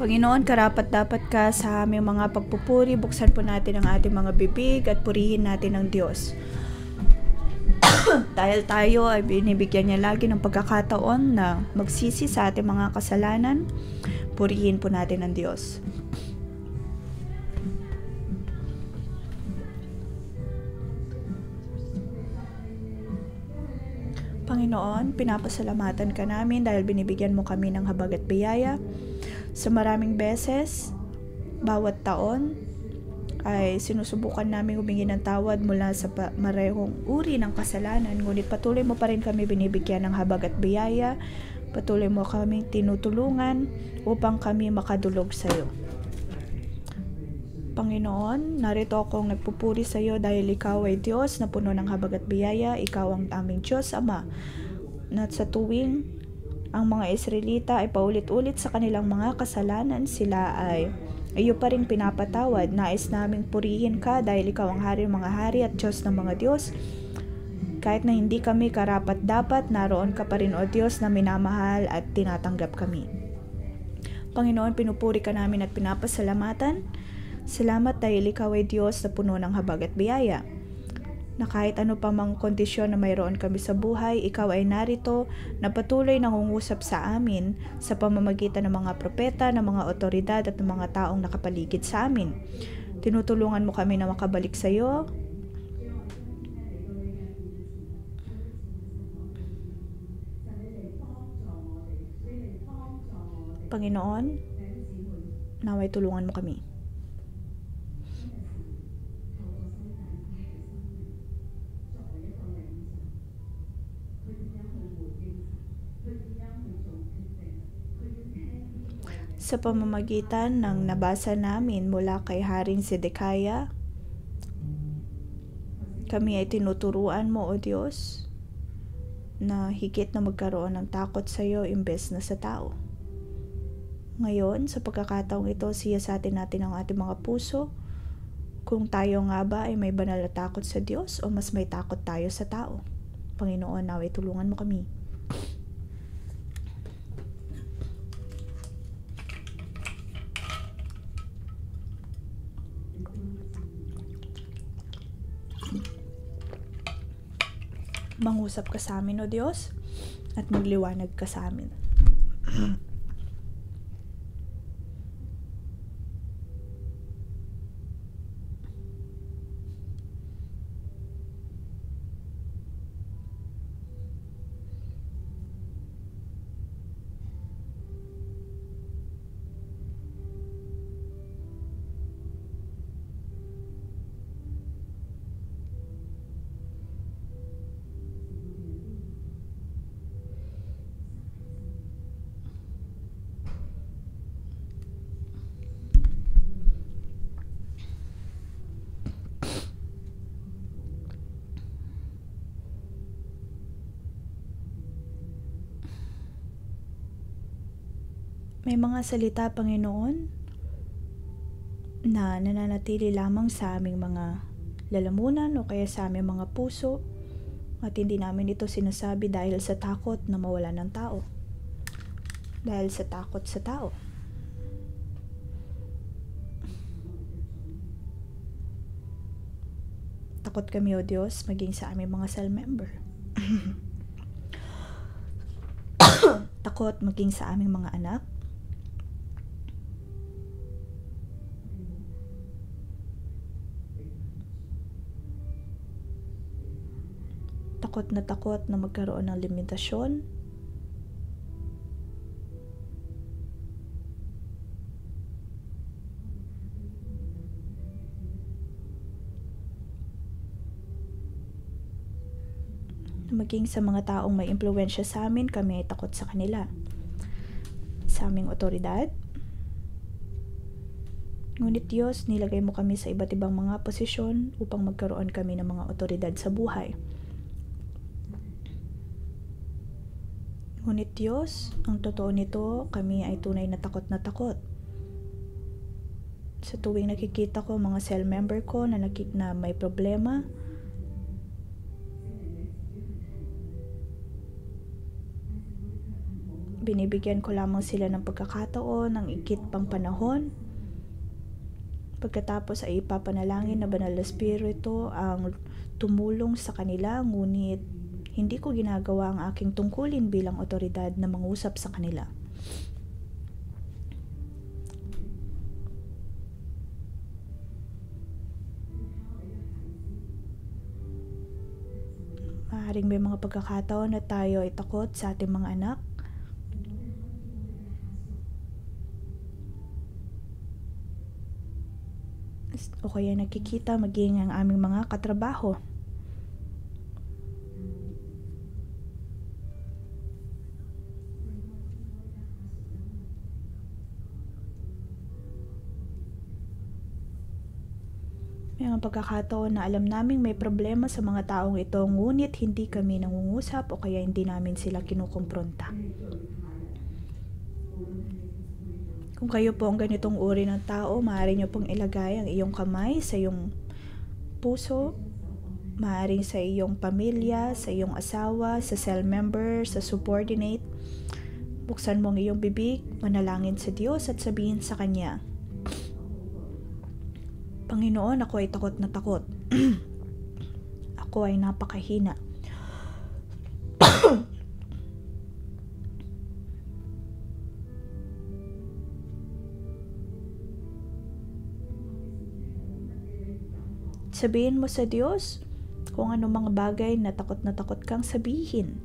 Panginoon, karapat-dapat ka sa aming mga pagpupuri. Buksan po natin ang ating mga bibig at purihin natin ang Diyos. Dahil tayo ay binibigyan niya lagi ng pagkakataon na magsisi sa ating mga kasalanan, purihin po natin ang Diyos. Panginoon, pinapasalamatan ka namin dahil binibigyan mo kami ng habag at biyaya. Sa maraming beses, bawat taon, ay sinusubukan namin humingi ng tawad mula sa marehong uri ng kasalanan. Ngunit patuloy mo pa rin kami binibigyan ng habag at biyaya. Patuloy mo kami tinutulungan upang kami makadulog sa iyo. Panginoon, narito akong nagpupuri sa iyo dahil ikaw ay Diyos na puno ng habag at biyaya. Ikaw ang aming Diyos, Ama. At sa tuwing ang mga Israelita ay paulit-ulit sa kanilang mga kasalanan, sila ay iyo pa rin pinapatawad. Nais naming purihin ka dahil ikaw ang hari ng mga hari at Diyos ng mga Diyos. Kahit na hindi kami karapat-dapat, naroon ka pa rin, O Diyos, na minamahal at tinatanggap kami. Panginoon, pinupuri ka namin at pinapasalamatan. Salamat dahil ikaw ay Diyos na puno ng habag at biyaya. Na kahit ano pa mang kondisyon na mayroon kami sa buhay, ikaw ay narito na patuloy nangungusap sa amin sa pamamagitan ng mga propeta, ng mga otoridad at ng mga taong nakapaligid sa amin. Tinutulungan mo kami na makabalik sa iyo. Panginoon, naway tulungan mo kami. Sa pamamagitan ng nabasa namin mula kay Haring Zedekiah, kami ay tinuturuan mo, O Diyos, na higit na magkaroon ng takot sa iyo imbes na sa tao. Ngayon, sa pagkakataong ito, siyasatin natin ang ating mga puso kung tayo nga ba ay may banal na takot sa Diyos o mas may takot tayo sa tao. Panginoon, naway tulungan mo kami. Mangusap ka sa amin, O Diyos, at magliwanag ka sa amin. May mga salita, Panginoon, na nananatili lamang sa aming mga lalamunan o kaya sa aming mga puso at hindi namin ito sinasabi dahil sa takot na mawala ng tao. Dahil sa takot sa tao. Takot kami, O Diyos, maging sa aming mga cell member. Takot maging sa aming mga anak. Takot na magkaroon ng limitasyon. Maging sa mga taong may impluwensya sa amin, kami ay takot sa kanila. Sa aming otoridad. Ngunit Diyos, nilagay mo kami sa iba't ibang mga posisyon upang magkaroon kami ng mga otoridad sa buhay. Ngunit Diyos, ang totoo nito, kami ay tunay na takot na takot. Sa tuwing nakikita ko mga cell member ko na may problema, binibigyan ko lamang sila ng pagkakataon ng ikit pang panahon. Pagkatapos ay ipapanalangin na Banal na Espiritu ang tumulong sa kanila, ngunit hindi ko ginagawa ang aking tungkulin bilang otoridad na mangusap sa kanila. Maaaring may mga pagkakataon na tayo ay takot sa ating mga anak. O kaya nakikita maging ang aming mga katrabaho. May mga pagkakataon na alam naming may problema sa mga taong ito, ngunit hindi kami nangungusap o kaya hindi namin sila kinukumpronta. Kung kayo po ang ganitong uri ng tao, maaari nyo pong ilagay ang iyong kamay sa iyong puso, maaaring sa iyong pamilya, sa iyong asawa, sa cell member, sa subordinate. Buksan mo ang iyong bibig, manalangin sa Diyos at sabihin sa Kanya, Panginoon, ako ay takot na takot. Ako ay napakahina. Sabihin mo sa Diyos kung ano mga bagay na takot kang sabihin.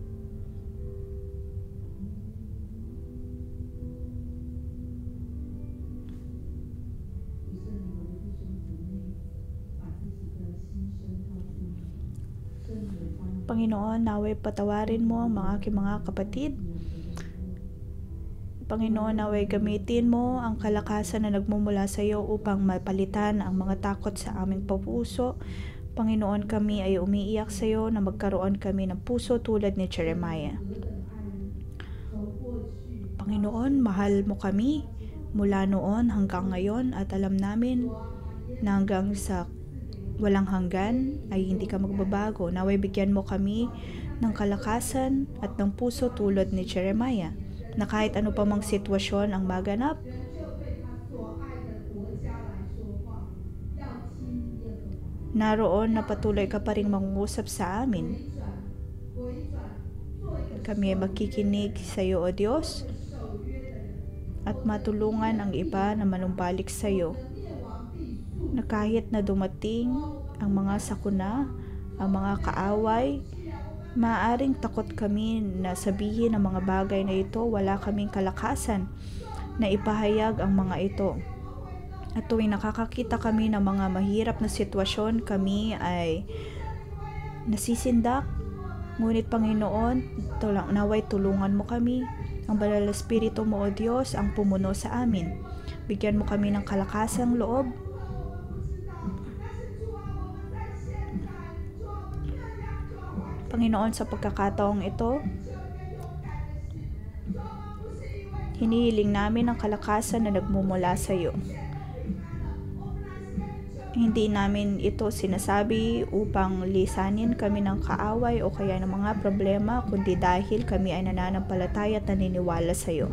Panginoon, naway patawarin mo ang aking mga kapatid. Panginoon, naway gamitin mo ang kalakasan na nagmumula sa iyo upang mapalitan ang mga takot sa aming puso. Panginoon, kami ay umiiyak sa iyo na magkaroon kami ng puso tulad ni Jeremiah. Panginoon, mahal mo kami mula noon hanggang ngayon at alam namin na hanggang sa walang hanggan ay hindi ka magbabago. Naway bigyan mo kami ng kalakasan at ng puso tulad ni Jeremiah, na kahit ano pa mang sitwasyon ang maganap, naroon na patuloy ka pa rin mangungusap sa amin. Kami ay makikinig sa iyo, O Diyos, at matulungan ang iba na manumbalik sa iyo, na kahit na dumating ang mga sakuna, ang mga kaaway, maaaring takot kami na sabihin ang mga bagay na ito, wala kaming kalakasan na ipahayag ang mga ito. At tuwing nakakakita kami ng mga mahirap na sitwasyon, kami ay nasisindak. Ngunit Panginoon, naway tulungan mo kami. Ang Banal na Espiritu mo, O Diyos, ang pumuno sa amin. Bigyan mo kami ng kalakasang loob. Panginoon, sa pagkakataong ito, hinihiling namin ang kalakasan na nagmumula sa iyo. Hindi namin ito sinasabi upang lisanin kami ng kaaway o kaya ng mga problema, kundi dahil kami ay nananampalataya at naniniwala sa iyo.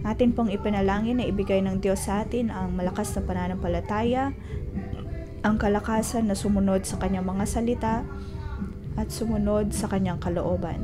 Atin pong ipanalangin na ibigay ng Diyos sa atin ang malakas na pananampalataya, ang kalakasan na sumunod sa kanyang mga salita, at sumunod sa kanyang kalooban.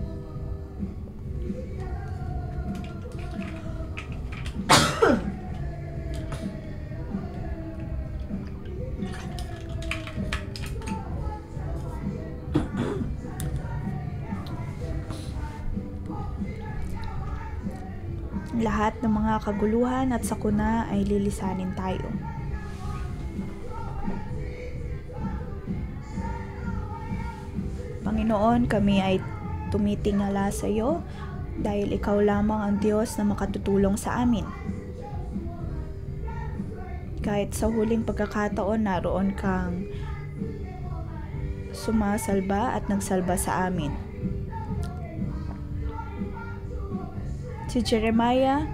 Lahat ng mga kaguluhan at sakuna ay lilisanin tayo. Panginoon, kami ay tumitingala sa iyo dahil ikaw lamang ang Diyos na makatutulong sa amin. Kahit sa huling pagkakataon, naroon kang sumasalba at nagsalba sa amin. Si Jeremiah,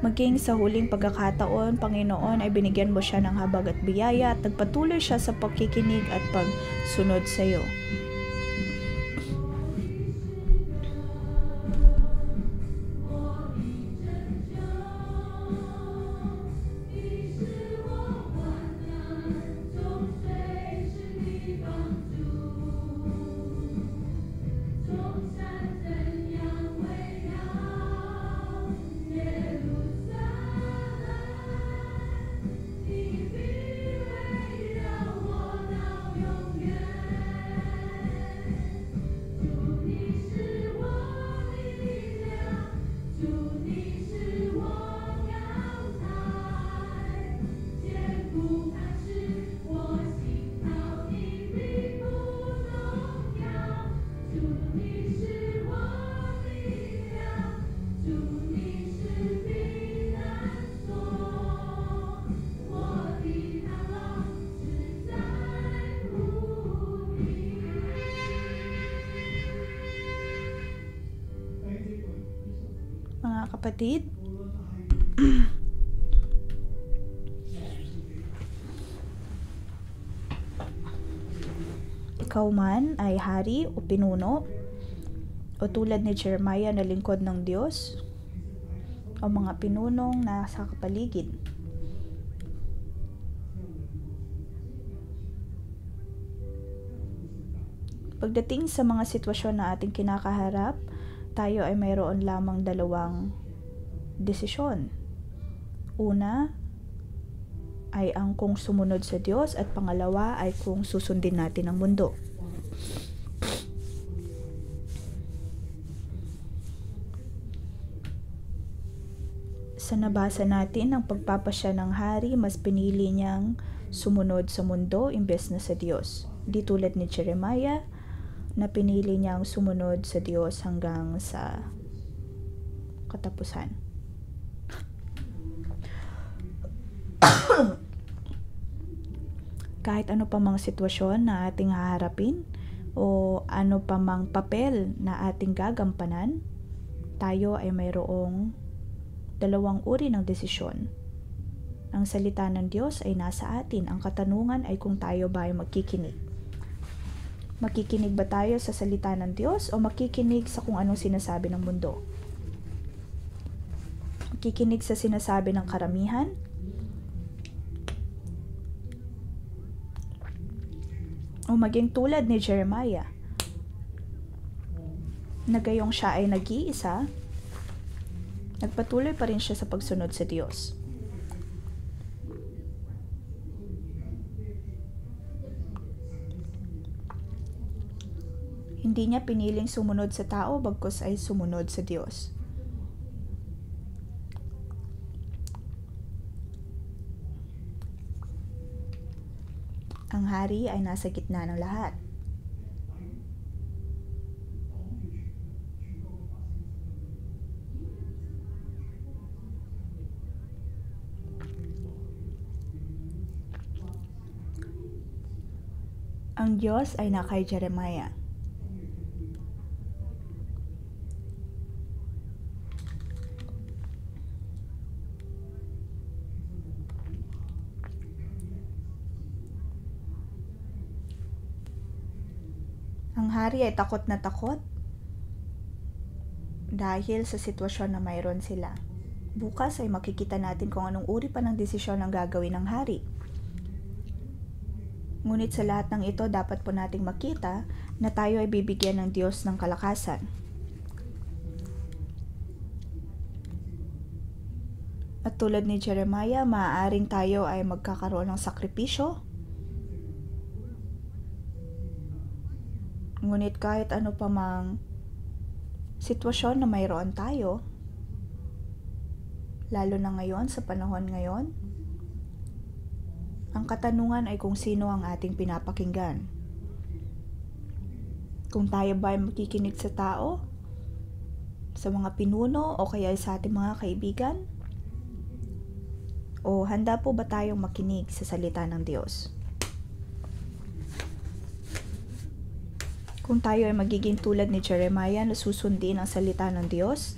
maging sa huling pagkakataon, Panginoon, ay binigyan mo siya ng habag at biyaya at nagpatuloy siya sa pagkikinig at pagsunod sa iyo. kapatid, ikaw man ay hari o pinuno, o tulad ni Jeremiah na lingkod ng Diyos, o mga pinunong nasa kapaligid. Pagdating sa mga sitwasyon na ating kinakaharap, tayo ay mayroon lamang dalawang desisyon. Una ay ang kung sumunod sa Diyos, at pangalawa ay kung susundin natin ang mundo. Sa nabasa natin, ang pagpapasya ng hari, mas pinili niyang sumunod sa mundo imbes na sa Diyos. Di tulad ni Jeremiah, na pinili niyang sumunod sa Diyos hanggang sa katapusan. Kahit ano pa mang sitwasyon na ating haharapin, o ano pa mang papel na ating gagampanan, tayo ay mayroong dalawang uri ng desisyon. Ang salita ng Diyos ay nasa atin. Ang katanungan ay kung tayo ba ay makikinig. Makikinig ba tayo sa salita ng Diyos o makikinig sa kung anong sinasabi ng mundo? Makikinig sa sinasabi ng karamihan? O maging tulad ni Jeremiah, na gayong siya ay nag-iisa, nagpatuloy pa rin siya sa pagsunod sa Diyos. Hindi niya piniling sumunod sa tao, bagkus ay sumunod sa Diyos. Ang hari ay nasa gitna ng lahat. Ang Diyos ay nakay Jeremiah. Ang hari ay takot na takot dahil sa sitwasyon na mayroon sila. Bukas ay makikita natin kung anong uri pa ng desisyon ang gagawin ng hari. Ngunit sa lahat ng ito, dapat po nating makita na tayo ay bibigyan ng Diyos ng kalakasan. At tulad ni Jeremiah, maaaring tayo ay magkakaroon ng sakripisyo. Ngunit kahit ano pa mang sitwasyon na mayroon tayo, lalo na ngayon, sa panahon ngayon, ang katanungan ay kung sino ang ating pinapakinggan. Kung tayo ba ay makikinig sa tao, sa mga pinuno, o kaya sa ating mga kaibigan, o handa po ba tayong makinig sa salita ng Diyos? Kung tayo ay magiging tulad ni Jeremiah na susundin ang salita ng Diyos,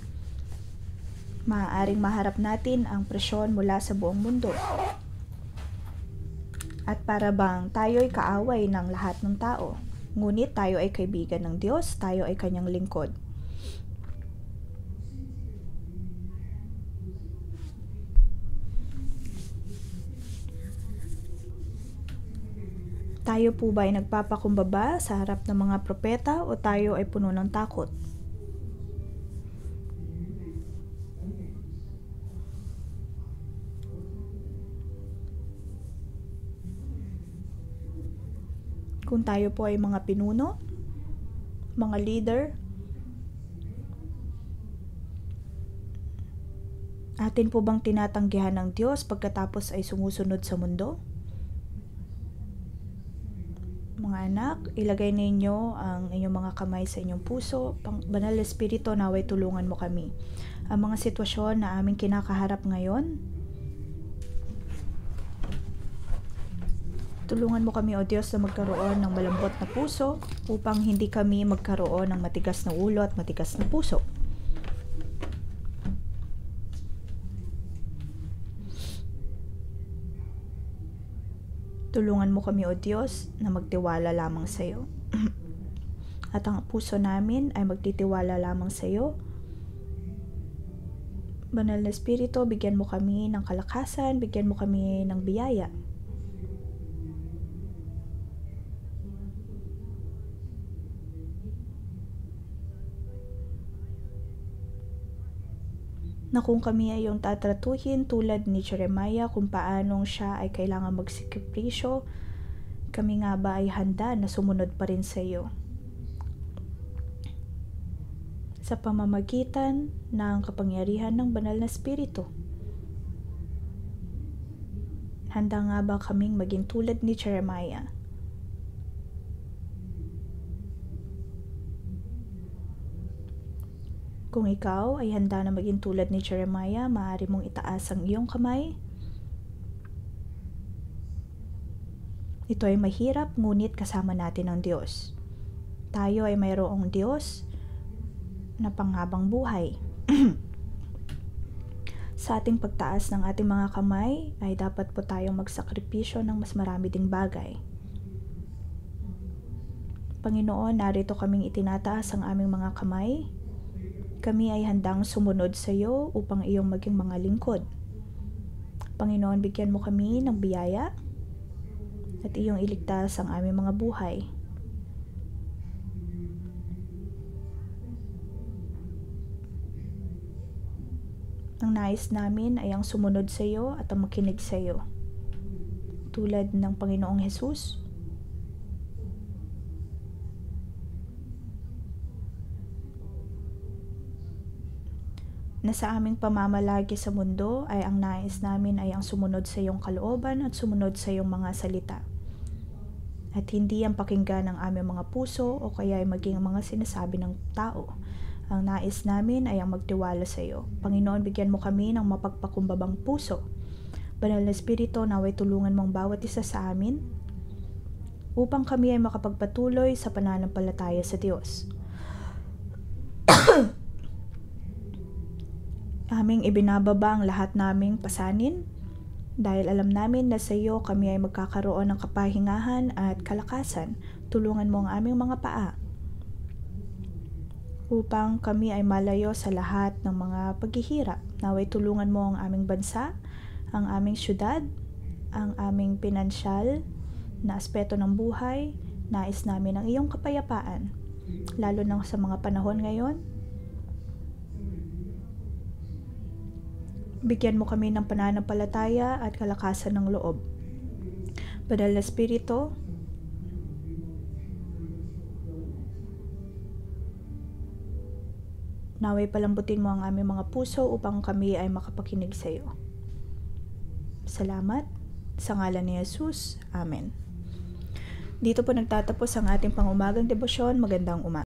maaaring maharap natin ang presyon mula sa buong mundo. At para bang tayo ay kaaway ng lahat ng tao, ngunit tayo ay kaibigan ng Diyos, tayo ay kanyang lingkod. Tayo po ba ay nagpapakumbaba sa harap ng mga propeta o tayo ay puno ng takot? Kung tayo po ay mga pinuno, mga leader, atin po bang tinatanggihan ng Diyos pagkatapos ay sumusunod sa mundo? Mga anak, ilagay ninyo ang inyong mga kamay sa inyong puso. Banal na Espiritu, naway tulungan mo kami. Ang mga sitwasyon na aming kinakaharap ngayon, tulungan mo kami, O Diyos, na magkaroon ng malambot na puso upang hindi kami magkaroon ng matigas na ulo at matigas na puso. Tulungan mo kami, O Diyos, na magtiwala lamang sa iyo. At ang puso namin ay magtitiwala lamang sa iyo. Banal na Espiritu, bigyan mo kami ng kalakasan, bigyan mo kami ng biyaya. Na kung kami ay yung tatratuhin tulad ni Jeremiah kung paanong siya ay kailangan magsikripisyo, kami nga ba ay handa na sumunod pa rin sa iyo? Sa pamamagitan ng kapangyarihan ng Banal na Espiritu. Handa nga ba kaming maging tulad ni Jeremiah? Kung ikaw ay handa na maging tulad ni Jeremiah, maaari mong itaas ang iyong kamay. Ito ay mahirap, ngunit kasama natin ang Diyos. Tayo ay mayroong Diyos na panghabang buhay. Sa ating pagtaas ng ating mga kamay, ay dapat po tayong magsakripisyo ng mas marami ding bagay. Panginoon, narito kaming itinataas ang aming mga kamay. Kami ay handang sumunod sa iyo upang iyong maging mga lingkod. Panginoon, bigyan mo kami ng biyaya at iyong iligtas ang aming mga buhay. Ang nais namin ay ang sumunod sa iyo at ang makinig sa iyo. Tulad ng Panginoong Hesus, na sa aming pamamalagi sa mundo ay ang nais namin ay ang sumunod sa iyong kalooban at sumunod sa iyong mga salita. At hindi ang pakinggan ng aming mga puso o kaya ay maging ang mga sinasabi ng tao. Ang nais namin ay ang magtiwala sa iyo. Panginoon, bigyan mo kami ng mapagpakumbabang puso. Banal na Espiritu, naway tulungan mong bawat isa sa amin upang kami ay makapagpatuloy sa pananampalataya sa Diyos. Aming ibinababa ang lahat naming pasanin dahil alam namin na sa iyo kami ay magkakaroon ng kapahingahan at kalakasan. Tulungan mo ang aming mga paa upang kami ay malayo sa lahat ng mga paghihirap. Naway tulungan mo ang aming bansa, ang aming syudad, ang aming pinansyal na aspeto ng buhay. Nais namin ang iyong kapayapaan, lalo na sa mga panahon ngayon. Bigyan mo kami ng pananampalataya at kalakasan ng loob. Banal na Espiritu, naway palambutin mo ang aming mga puso upang kami ay makapakinig sa iyo. Salamat. Sa ngalan ni Jesus. Amen. Dito po nagtatapos ang ating pangumagang debosyon. Magandang umaga.